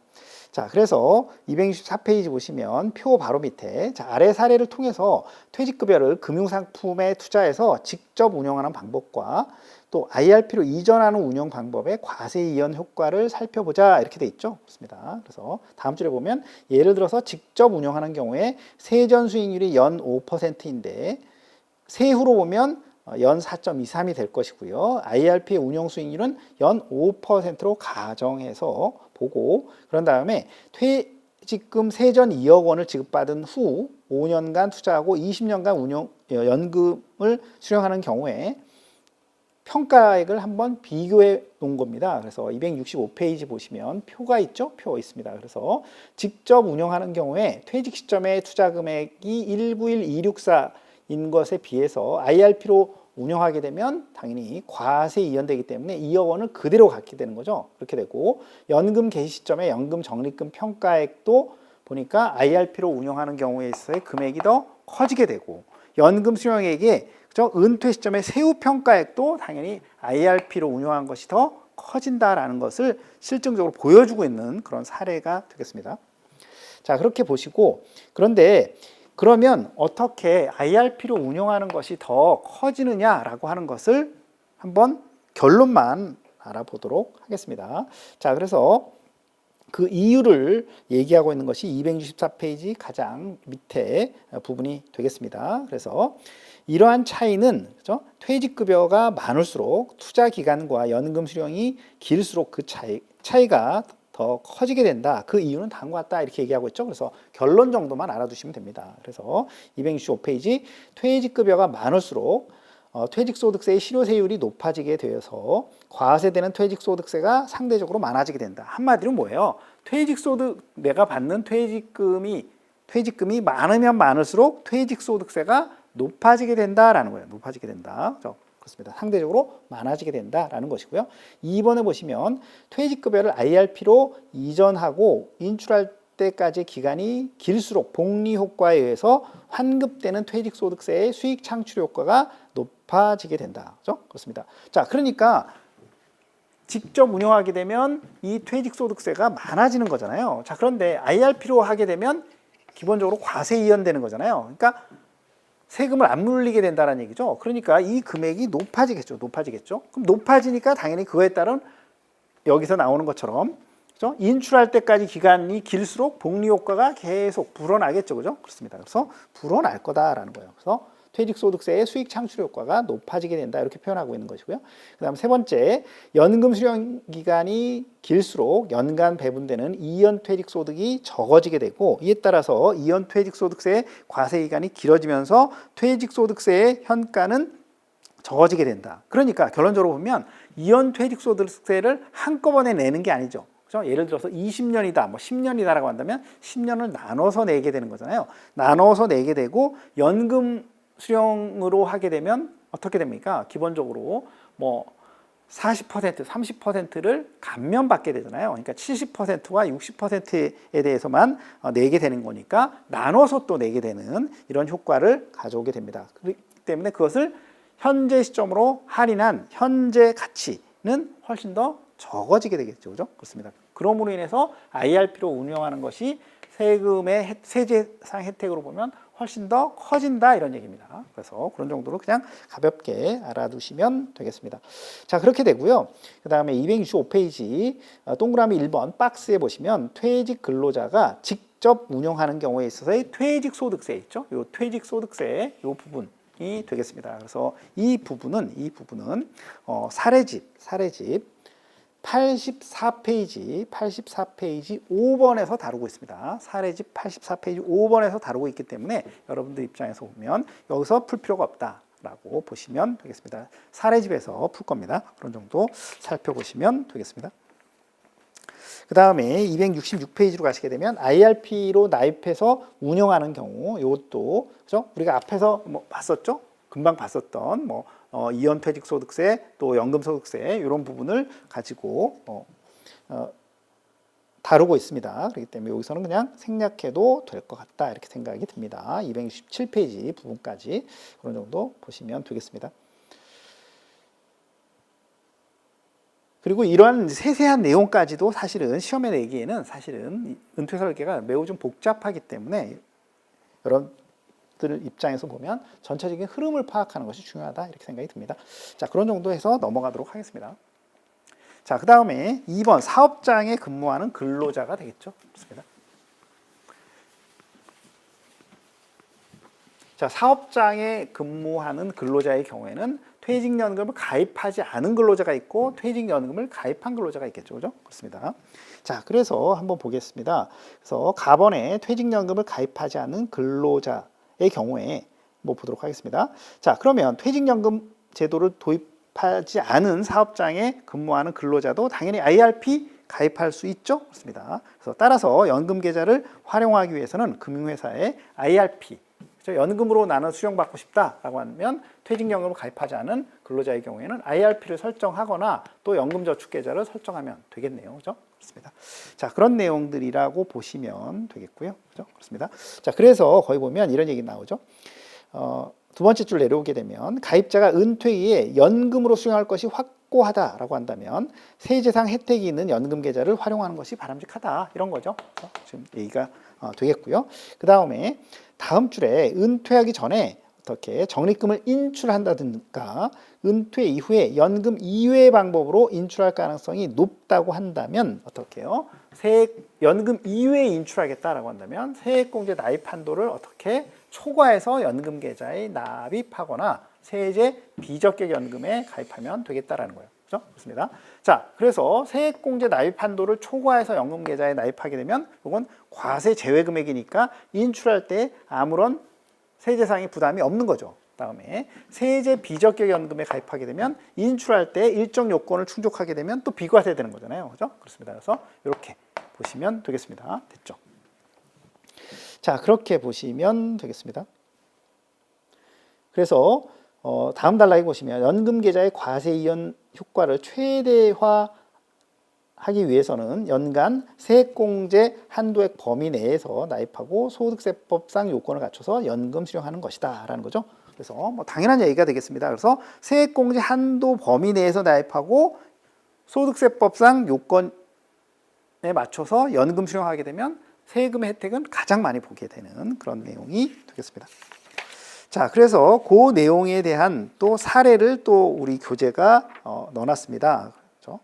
자, 그래서 264페이지 보시면 표 바로 밑에 자, 아래 사례를 통해서 퇴직급여를 금융상품에 투자해서 직접 운영하는 방법과 또 IRP로 이전하는 운영 방법의 과세 이연 효과를 살펴보자 이렇게 돼 있죠. 그렇습니다. 그래서 다음 줄에 보면 예를 들어서 직접 운영하는 경우에 세전 수익률이 연 5%인데 세후로 보면 연 4.23이 될 것이고요. IRP의 운영 수익률은 연 5%로 가정해서 보고 그런 다음에 퇴직금 세전 2억 원을 지급받은 후 5년간 투자하고 20년간 연금을 수령하는 경우에 평가액을 한번 비교해 놓은 겁니다. 그래서 265페이지 보시면 표가 있죠? 표 있습니다. 그래서 직접 운영하는 경우에 퇴직 시점의 투자 금액이 191,264인 것에 비해서 IRP로 운영하게 되면 당연히 과세 이연되기 때문에 2억 원을 그대로 갖게 되는 거죠. 그렇게 되고 연금 개시 시점에 연금 적립금 평가액도 보니까 IRP로 운영하는 경우에 있어서의 금액이 더 커지게 되고 연금 수령액의 그죠? 은퇴 시점의 세후 평가액도 당연히 IRP로 운영한 것이 더 커진다라는 것을 실증적으로 보여주고 있는 그런 사례가 되겠습니다. 자, 그렇게 보시고 그런데 그러면 어떻게 IRP로 운용하는 것이 더 커지느냐라고 하는 것을 한번 결론만 알아보도록 하겠습니다. 자, 그래서 그 이유를 얘기하고 있는 것이 264페이지 가장 밑에 부분이 되겠습니다. 그래서 이러한 차이는, 그죠? 퇴직급여가 많을수록 투자 기간과 연금 수령이 길수록 그 차이가 더 커지게 된다. 그 이유는 다음과 같다. 이렇게 얘기하고 있죠. 그래서 결론 정도만 알아두시면 됩니다. 그래서 265페이지 퇴직급여가 많을수록 퇴직소득세의 실효세율이 높아지게 되어서 과세되는 퇴직소득세가 상대적으로 많아지게 된다. 한마디로 뭐예요? 내가 받는 퇴직금이 많으면 많을수록 퇴직소득세가 높아지게 된다라는 거예요. 높아지게 된다. 그렇습니다. 상대적으로 많아지게 된다라는 것이고요. 2번에 보시면 퇴직급여를 IRP로 이전하고 인출할 때까지 기간이 길수록 복리 효과에 의해서 환급되는 퇴직소득세의 수익 창출 효과가 높아지게 된다. 그렇죠? 그렇습니다. 자, 그러니까 직접 운영하게 되면 이 퇴직소득세가 많아지는 거잖아요. 자, 그런데 IRP로 하게 되면 기본적으로 과세 이연되는 거잖아요. 그러니까 세금을 안 물리게 된다는 얘기죠. 그러니까 이 금액이 높아지겠죠. 그럼 높아지니까 당연히 그거에 따른 여기서 나오는 것처럼, 그죠? 인출할 때까지 기간이 길수록 복리 효과가 계속 불어나겠죠. 그죠? 그렇습니다. 그래서 불어날 거다라는 거예요. 그래서 퇴직소득세의 수익 창출 효과가 높아지게 된다. 이렇게 표현하고 있는 것이고요. 그 다음 세 번째, 연금 수령 기간이 길수록 연간 배분되는 이연 퇴직소득이 적어지게 되고, 이에 따라서 이연 퇴직소득세의 과세 기간이 길어지면서 퇴직소득세의 현가는 적어지게 된다. 그러니까 결론적으로 보면 이연 퇴직소득세를 한꺼번에 내는 게 아니죠. 그렇죠? 예를 들어서 20년이다, 뭐 10년이다라고 한다면 10년을 나눠서 내게 되는 거잖아요. 나눠서 내게 되고 연금 수령으로 하게 되면 어떻게 됩니까? 기본적으로 뭐 40%, 30%를 감면받게 되잖아요. 그러니까 70%와 60%에 대해서만 내게 되는 거니까 나눠서 또 내게 되는 이런 효과를 가져오게 됩니다. 그렇기 때문에 그것을 현재 시점으로 할인한 현재 가치는 훨씬 더 적어지게 되겠죠. 그죠? 그렇습니다. 그러므로 인해서 IRP로 운영하는 것이 세금의 세제상 혜택으로 보면 훨씬 더 커진다 이런 얘기입니다. 그래서 그런 정도로 그냥 가볍게 알아두시면 되겠습니다. 자, 그렇게 되고요. 그 다음에 265페이지 동그라미 1번 박스에 보시면 퇴직 근로자가 직접 운영하는 경우에 있어서의 퇴직소득세 있죠. 이 퇴직소득세 이 부분이 되겠습니다. 그래서 이 부분은 사례집 84페이지 5번에서 다루고 있습니다. 사례집 84페이지 5번에서 다루고 있기 때문에 여러분들 입장에서 보면 여기서 풀 필요가 없다라고 보시면 되겠습니다. 사례집에서 풀 겁니다. 그런 정도 살펴보시면 되겠습니다. 그 다음에 266페이지로 가시게 되면 IRP로 나입해서 운영하는 경우, 이것도 그죠? 우리가 앞에서 뭐 봤었죠? 금방 봤었던 이연퇴직소득세 또 연금소득세 이런 부분을 가지고 다루고 있습니다. 그렇기 때문에 여기서는 그냥 생략해도 될 것 같다 이렇게 생각이 듭니다. 267페이지 부분까지 그런 정도 보시면 되겠습니다. 그리고 이러한 세세한 내용까지도 사실은 시험에 내기에는 사실은 은퇴 설계가 매우 좀 복잡하기 때문에 여러분들 입장에서 보면 전체적인 흐름을 파악하는 것이 중요하다 이렇게 생각이 듭니다. 자, 그런 정도 해서 넘어가도록 하겠습니다. 자, 그 다음에 2번 사업장에 근무하는 근로자가 되겠죠. 그렇습니다. 자, 사업장에 근무하는 근로자의 경우에는 퇴직연금을 가입하지 않은 근로자가 있고 퇴직연금을 가입한 근로자가 있겠죠. 그죠? 그렇습니다. 자, 그래서 한번 보겠습니다. 그래서 가번에 퇴직연금을 가입하지 않은 근로자의 경우에 뭐 보도록 하겠습니다. 자, 그러면 퇴직연금 제도를 도입하지 않은 사업장에 근무하는 근로자도 당연히 IRP 가입할 수 있죠. 그렇습니다. 그래서 따라서 연금 계좌를 활용하기 위해서는 금융회사에 IRP 연금으로 나는 수령받고 싶다라고 하면 퇴직연금을 가입하지 않은 근로자의 경우에는 IRP를 설정하거나 또 연금저축계좌를 설정하면 되겠네요. 그죠? 그렇습니다. 자, 그런 내용들이라고 보시면 되겠고요. 그죠? 그렇습니다. 자, 그래서 거기 보면 이런 얘기 나오죠. 두 번째 줄 내려오게 되면 가입자가 은퇴 이에 연금으로 수령할 것이 확고하다라고 한다면 세제상 혜택이 있는 연금 계좌를 활용하는 것이 바람직하다 이런 거죠. 지금 얘기가 되겠고요. 그 다음에 다음 줄에 은퇴하기 전에 어떻게 적립금을 인출한다든가 은퇴 이후에 연금 이외의 방법으로 인출할 가능성이 높다고 한다면 어떻게 해요? 연금 이외에 인출하겠다라고 한다면 세액공제 납입 한도를 어떻게 초과해서 연금 계좌에 납입하거나 세제 비적격 연금에 가입하면 되겠다라는 거예요. 그렇죠? 그렇습니다. 자, 그래서 세액공제 납입 한도를 초과해서 연금 계좌에 납입하게 되면 이건 과세 제외 금액이니까 인출할 때 아무런 세제상의 부담이 없는 거죠. 다음에 세제 비적격 연금에 가입하게 되면 인출할 때 일정 요건을 충족하게 되면 또 비과세되는 거잖아요. 그죠? 그렇습니다. 그래서 이렇게 보시면 되겠습니다. 됐죠? 자, 그렇게 보시면 되겠습니다. 그래서 다음 단락에 보시면 연금 계좌의 과세 이연 효과를 최대화 하기 위해서는 연간 세액공제 한도액 범위 내에서 납입하고 소득세법상 요건을 갖춰서 연금 수령하는 것이다 라는 거죠. 그래서 뭐 당연한 얘기가 되겠습니다. 그래서 세액공제 한도 범위 내에서 납입하고 소득세법상 요건에 맞춰서 연금 수령하게 되면 세금의 혜택은 가장 많이 보게 되는 그런 내용이 되겠습니다. 자, 그래서 그 내용에 대한 또 사례를 또 우리 교재가 넣어놨습니다. 그렇죠?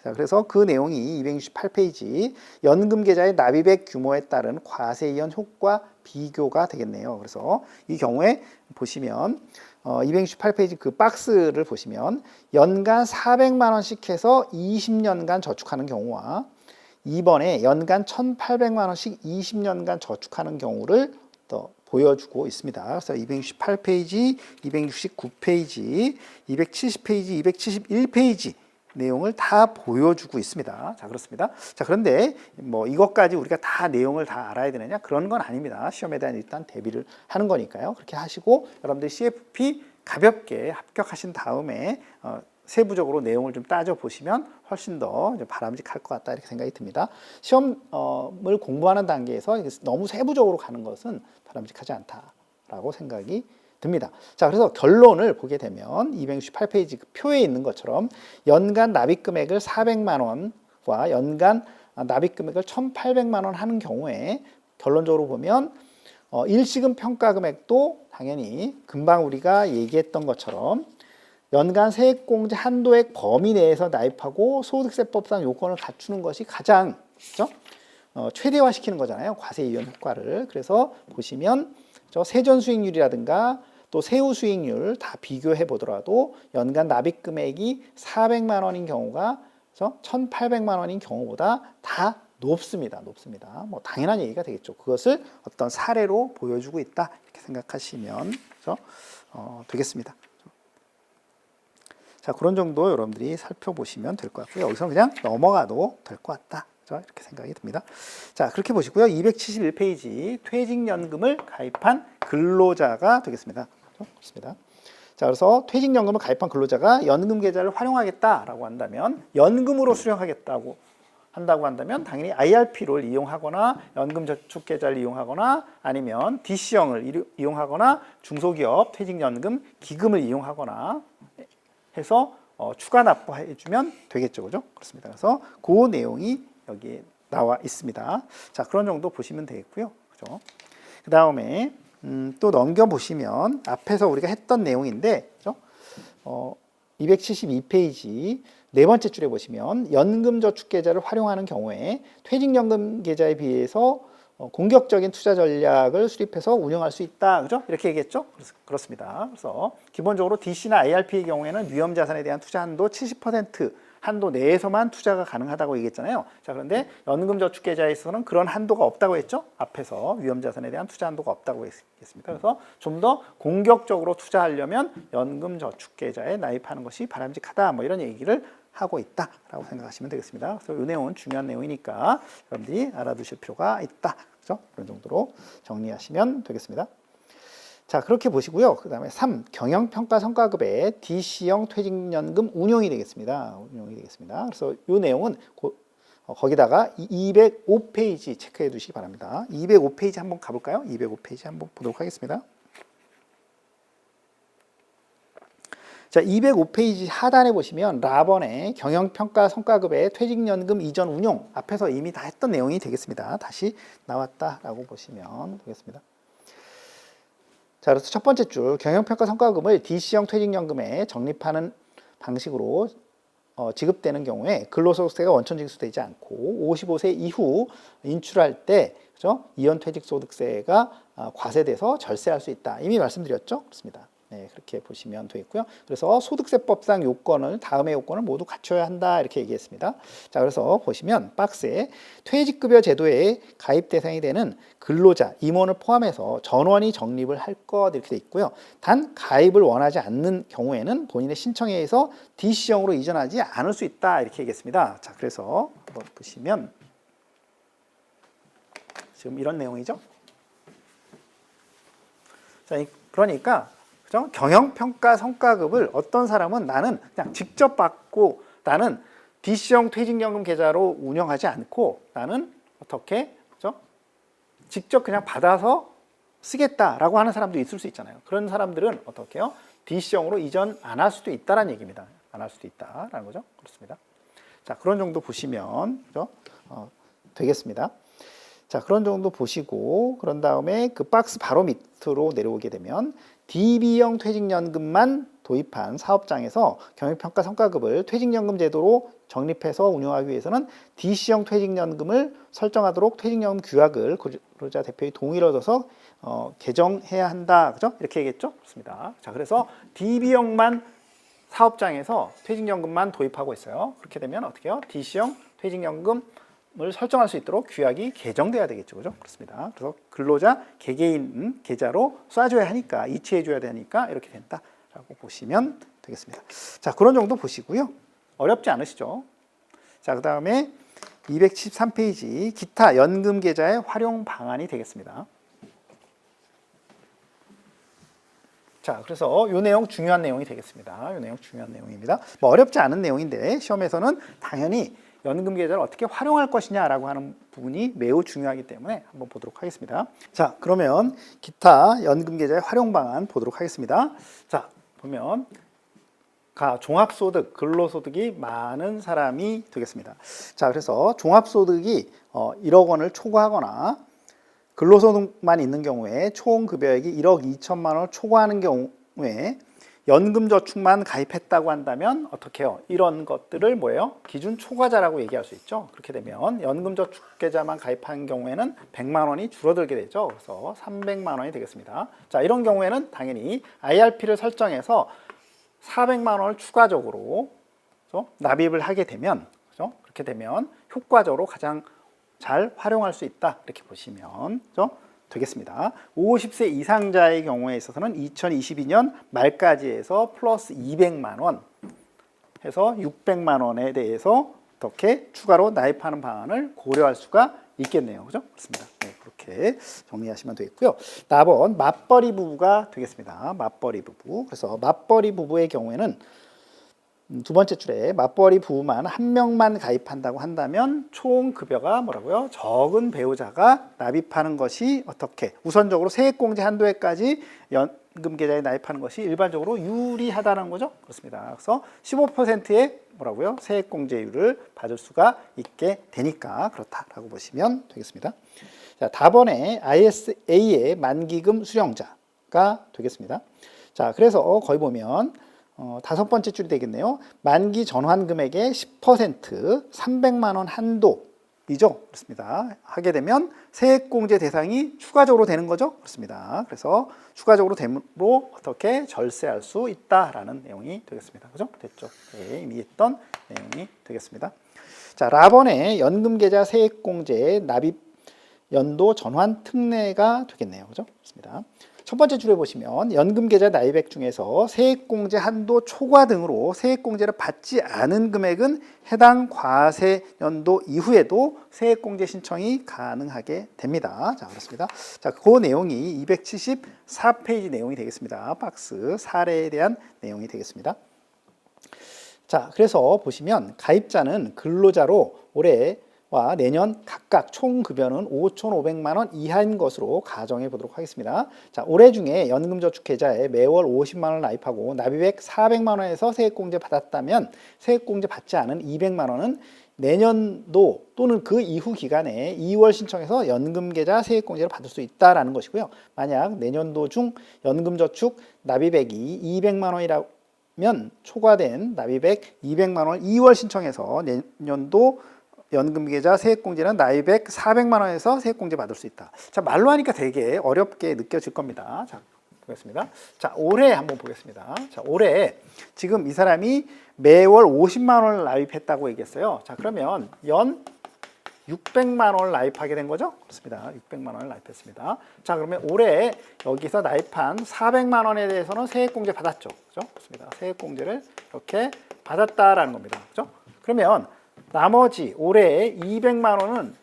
자, 그래서 그 내용이 268페이지 연금 계좌의 납입액 규모에 따른 과세 이연 효과 비교가 되겠네요. 그래서 이 경우에 보시면 268페이지 그 박스를 보시면 연간 400만 원씩 해서 20년간 저축하는 경우와 이번에 연간 1,800만 원씩 20년간 저축하는 경우를 또 보여주고 있습니다. 그래서 268페이지, 269페이지, 270페이지, 271페이지 내용을 다 보여주고 있습니다. 자, 그렇습니다. 자, 그런데 뭐 이것까지 우리가 다 내용을 다 알아야 되느냐? 그런 건 아닙니다. 시험에 대한 일단 대비를 하는 거니까요. 그렇게 하시고 여러분들 CFP 가볍게 합격하신 다음에 세부적으로 내용을 좀 따져보시면 훨씬 더 바람직할 것 같다 이렇게 생각이 듭니다. 시험을 공부하는 단계에서 너무 세부적으로 가는 것은 바람직하지 않다라고 생각이 듭니다. 자, 그래서 결론을 보게 되면 268페이지 표에 있는 것처럼 연간 납입 금액을 400만 원과 연간 납입 금액을 1,800만 원 하는 경우에 결론적으로 보면 일시금 평가 금액도 당연히 금방 우리가 얘기했던 것처럼 연간 세액공제 한도액 범위 내에서 납입하고 소득세법상 요건을 갖추는 것이 가장 그렇죠? 최대화시키는 거잖아요. 과세 이연 효과를. 그래서 보시면 세전 수익률이라든가 또 세후 수익률 다 비교해 보더라도 연간 납입 금액이 400만 원인 경우가 1,800만 원인 경우보다 다 높습니다. 높습니다. 뭐 당연한 얘기가 되겠죠. 그것을 어떤 사례로 보여주고 있다 이렇게 생각하시면 되겠습니다. 자, 그런 정도 여러분들이 살펴보시면 될 것 같고요. 여기서 그냥 넘어가도 될 것 같다. 이렇게 생각이 듭니다. 자, 그렇게 보시고요. 271페이지 퇴직연금을 가입한 근로자가 되겠습니다. 그렇습니다. 자, 그래서 퇴직연금을 가입한 근로자가 연금 계좌를 활용하겠다라고 한다면 연금으로 수령하겠다고 한다고 한다면 당연히 IRP를 이용하거나 연금저축계좌를 이용하거나 아니면 DC형을 이용하거나 중소기업 퇴직연금 기금을 이용하거나 해서 추가 납부해주면 되겠죠, 그죠? 그렇습니다. 그래서 그 내용이 여기에 나와 있습니다. 자, 그런 정도 보시면 되겠고요, 그죠? 그 다음에 또 넘겨 보시면 앞에서 우리가 했던 내용인데, 그죠? 272페이지 네 번째 줄에 보시면 연금저축계좌를 활용하는 경우에 퇴직연금 계좌에 비해서 공격적인 투자 전략을 수립해서 운영할 수 있다. 그죠? 이렇게 얘기했죠? 그렇습니다. 그래서 기본적으로 DC나 IRP의 경우에는 위험자산에 대한 투자 한도 70% 한도 내에서만 투자가 가능하다고 얘기했잖아요. 자, 그런데 연금저축계좌에서는 그런 한도가 없다고 했죠? 앞에서 위험자산에 대한 투자 한도가 없다고 했습니다. 그래서 좀 더 공격적으로 투자하려면 연금저축계좌에 나입하는 것이 바람직하다. 뭐 이런 얘기를 하고 있다라고 생각하시면 되겠습니다. 그래서 이 내용은 중요한 내용이니까 여러분들이 알아두실 필요가 있다. 그렇죠? 그런 정도로 정리하시면 되겠습니다. 자, 그렇게 보시고요. 그 다음에 3. 경영평가 성과급의 DC형 퇴직연금 운용이 되겠습니다. 운용이 되겠습니다. 그래서 이 내용은 거기다가 205페이지 체크해 두시기 바랍니다. 205페이지 한번 가볼까요? 205페이지 한번 보도록 하겠습니다. 자, 205페이지 하단에 보시면 라번의 경영평가 성과급의 퇴직연금 이전 운용 앞에서 이미 다 했던 내용이 되겠습니다. 다시 나왔다라고 보시면 되겠습니다. 자, 그래서 첫 번째 줄 경영평가 성과급을 DC형 퇴직연금에 적립하는 방식으로 지급되는 경우에 근로소득세가 원천 징수되지 않고 55세 이후 인출할 때 그죠? 이연퇴직소득세가 과세돼서 절세할 수 있다. 이미 말씀드렸죠? 그렇습니다. 네, 그렇게 보시면 되겠고요. 그래서 소득세법상 요건을 다음의 요건을 모두 갖춰야 한다 이렇게 얘기했습니다. 자, 그래서 보시면 박스에 퇴직급여 제도에 가입 대상이 되는 근로자, 임원을 포함해서 전원이 적립을 할 것 이렇게 돼 있고요. 단 가입을 원하지 않는 경우에는 본인의 신청에 의해서 DC형으로 이전하지 않을 수 있다 이렇게 얘기했습니다. 자, 그래서 한번 보시면 지금 이런 내용이죠. 자, 그러니까 그죠? 경영평가 성과급을 어떤 사람은 나는 그냥 직접 받고 나는 DC형 퇴직연금 계좌로 운영하지 않고 나는 어떻게 그죠? 직접 그냥 받아서 쓰겠다라고 하는 사람도 있을 수 있잖아요. 그런 사람들은 어떻게 해요? DC형으로 이전 안 할 수도 있다라는 얘기입니다. 안 할 수도 있다라는 거죠. 그렇습니다. 자, 그런 정도 보시면 그죠? 되겠습니다. 자, 그런 정도 보시고 그런 다음에 그 박스 바로 밑으로 내려오게 되면 DB형 퇴직연금만 도입한 사업장에서 경영평가 성과급을 퇴직연금 제도로 적립해서 운영하기 위해서는 DC형 퇴직연금을 설정하도록 퇴직연금 규약을 근로자 대표의 동의를 얻어서 개정해야 한다. 그죠? 이렇게 얘기했죠? 그렇습니다. 자, 그래서 DB형만 사업장에서 퇴직연금만 도입하고 있어요. 그렇게 되면 어떻게 해요? DC형 퇴직연금을 설정할 수 있도록 규약이 개정돼야 되겠죠. 그죠? 그렇습니다. 그래서 근로자 개개인 계좌로 쏴줘야 하니까, 이체해줘야 되니까 이렇게 된다라고 보시면 되겠습니다. 자, 그런 정도 보시고요. 어렵지 않으시죠? 자, 그 다음에 213페이지 기타 연금 계좌의 활용 방안이 되겠습니다. 자, 그래서 이 내용 중요한 내용이 되겠습니다. 이 내용 중요한 내용입니다. 뭐 어렵지 않은 내용인데 시험에서는 당연히 연금 계좌를 어떻게 활용할 것이냐라고 하는 부분이 매우 중요하기 때문에 한번 보도록 하겠습니다. 자, 그러면 기타 연금 계좌의 활용 방안 보도록 하겠습니다. 자, 보면 종합소득, 근로소득이 많은 사람이 되겠습니다. 자, 그래서 종합소득이 1억 원을 초과하거나 근로소득만 있는 경우에 총 급여액이 1억 2천만 원을 초과하는 경우에 연금저축만 가입했다고 한다면 어떻게 해요? 이런 것들을 뭐예요? 기준 초과자라고 얘기할 수 있죠. 그렇게 되면 연금저축계좌만 가입한 경우에는 100만 원이 줄어들게 되죠. 그래서 300만 원이 되겠습니다. 자, 이런 경우에는 당연히 IRP를 설정해서 400만 원을 추가적으로 그렇죠? 납입을 하게 되면 그렇죠? 그렇게 되면 효과적으로 가장 잘 활용할 수 있다. 이렇게 보시면 그렇죠? 되겠습니다. 50세 이상자의 경우에 있어서는 2022년 말까지 해서 플러스 200만 원 해서 600만 원에 대해서 어떻게 추가로 납입하는 방안을 고려할 수가 있겠네요. 그죠? 그렇습니다. 네, 그렇게 정리하시면 되겠고요. 4번 맞벌이 부부가 되겠습니다. 맞벌이 부부. 그래서 맞벌이 부부의 경우에는 두 번째 줄에 맞벌이 부부만 한 명만 가입한다고 한다면 총 급여가 뭐라고요? 적은 배우자가 납입하는 것이 어떻게 우선적으로 세액공제 한도에까지 연금 계좌에 납입하는 것이 일반적으로 유리하다는 거죠. 그렇습니다. 그래서 15%의 뭐라고요? 세액공제율을 받을 수가 있게 되니까 그렇다라고 보시면 되겠습니다. 자, 다번에 ISA의 만기금 수령자가 되겠습니다. 자, 그래서 거기 보면 다섯 번째 줄이 되겠네요. 만기 전환 금액의 10% 300만 원 한도이죠. 그렇습니다. 하게 되면 세액공제 대상이 추가적으로 되는 거죠. 그렇습니다. 그래서 추가적으로 됨으로 어떻게 절세할 수 있다라는 내용이 되겠습니다. 그죠? 됐죠? 네, 이미 했던 내용이 되겠습니다. 자, 라번의 연금계좌 세액공제 납입 연도 전환 특례가 되겠네요. 그죠? 그렇습니다. 첫 번째 줄에 보시면 연금계좌 납입액 중에서 세액공제 한도 초과 등으로 세액공제를 받지 않은 금액은 해당 과세 연도 이후에도 세액공제 신청이 가능하게 됩니다. 자, 그렇습니다. 자, 그 내용이 274페이지 내용이 되겠습니다. 박스 사례에 대한 내용이 되겠습니다. 자, 그래서 보시면 가입자는 근로자로 올해 와 내년 각각 총 급여는 5,500만 원 이하인 것으로 가정해 보도록 하겠습니다. 자, 올해 중에 연금저축계좌에 매월 50만 원 납입하고 납입액 400만 원에서 세액공제 받았다면 세액공제 받지 않은 200만 원은 내년도 또는 그 이후 기간에 2월 신청해서 연금계좌 세액공제를 받을 수 있다라는 것이고요. 만약 내년도 중 연금저축 납입액이 200만 원이라면 초과된 납입액 200만 원을 2월 신청해서 내년도 연금계좌 세액공제는 납입액 400만 원에서 세액공제 받을 수 있다. 자, 말로 하니까 되게 어렵게 느껴질 겁니다. 자, 보겠습니다. 자, 올해 한번 보겠습니다. 자, 올해 지금 이 사람이 매월 50만 원을 납입했다고 얘기했어요. 자, 그러면 연 600만 원을 납입하게 된 거죠? 그렇습니다. 600만 원을 납입했습니다. 자, 그러면 올해 여기서 납입한 400만 원에 대해서는 세액공제 받았죠. 그죠? 그렇습니다. 세액공제를 이렇게 받았다라는 겁니다. 그죠? 그러면 나머지 올해 200만 원은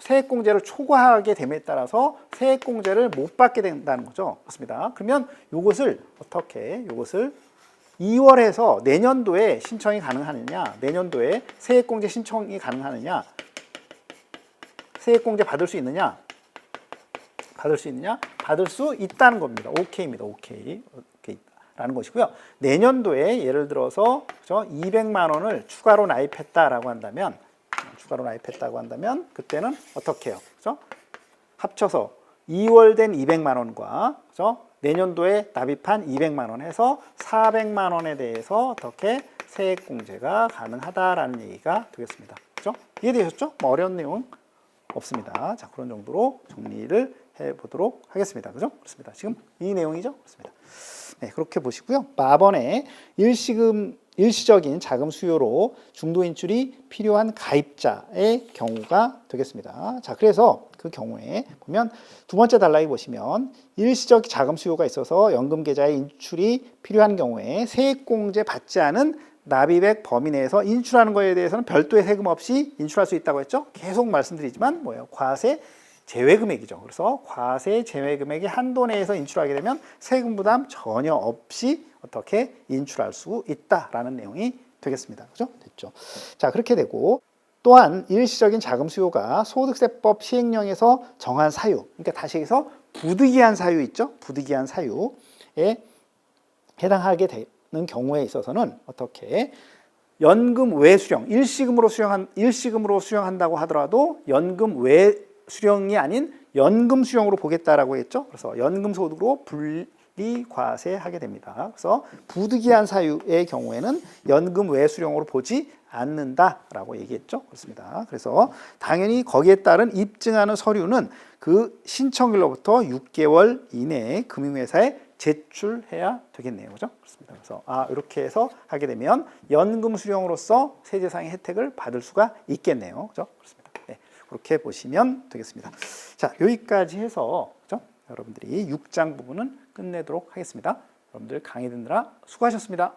세액공제를 초과하게 됨에 따라서 세액공제를 못 받게 된다는 거죠. 그렇습니다. 그러면 이것을 어떻게, 이것을 2월에서 내년도에 신청이 가능하느냐, 내년도에 세액공제 신청이 가능하느냐, 세액공제 받을 수 있느냐, 받을 수 있다는 겁니다. 오케이입니다. 오케이. 라는 것이고요. 내년도에 예를 들어서 그죠? 200만 원을 추가로 납입했다라고 한다면 그때는 어떻게 해요? 그죠? 합쳐서 2월 된 200만 원과 그죠? 내년도에 납입한 200만 원 해서 400만 원에 대해서 어떻게 세액공제가 가능하다라는 얘기가 되겠습니다. 그죠? 이해되셨죠? 뭐 어려운 내용 없습니다. 자, 그런 정도로 정리를 해 보도록 하겠습니다. 그죠? 그렇습니다. 지금 이 내용이죠? 그렇습니다. 네, 그렇게 보시고요. 마번에 일시적인 자금 수요로 중도 인출이 필요한 가입자의 경우가 되겠습니다. 자, 그래서 그 경우에 보면 두 번째 단락에 보시면 일시적 자금 수요가 있어서 연금 계좌에 인출이 필요한 경우에 세액공제 받지 않은 납입액 범위 내에서 인출하는 것에 대해서는 별도의 세금 없이 인출할 수 있다고 했죠. 계속 말씀드리지만 뭐예요? 과세 제외 금액이죠. 그래서 과세 제외 금액의 한도 내에서 인출하게 되면 세금 부담 전혀 없이 어떻게 인출할 수 있다라는 내용이 되겠습니다. 그죠? 됐죠. 자, 그렇게 되고 또한 일시적인 자금 수요가 소득세법 시행령에서 정한 사유, 그러니까 다시 해서 부득이한 사유 있죠? 부득이한 사유에 해당하게 되는 경우에 있어서는 어떻게 연금 외수령, 일시금으로 수령한다고 하더라도 연금 외 수령이 아닌 연금 수령으로 보겠다라고 했죠. 그래서 연금 소득으로 분리 과세하게 됩니다. 그래서 부득이한 사유의 경우에는 연금 외 수령으로 보지 않는다라고 얘기했죠. 그렇습니다. 그래서 당연히 거기에 따른 입증하는 서류는 그 신청일로부터 6개월 이내에 금융회사에 제출해야 되겠네요. 그죠? 그렇습니다. 그래서 이렇게 해서 하게 되면 연금 수령으로서 세제상의 혜택을 받을 수가 있겠네요. 그죠? 그렇습니다. 네, 그렇게 보시면 되겠습니다. 자, 여기까지 해서 그죠? 여러분들이 6장 부분은 끝내도록 하겠습니다. 여러분들 강의 듣느라 수고하셨습니다.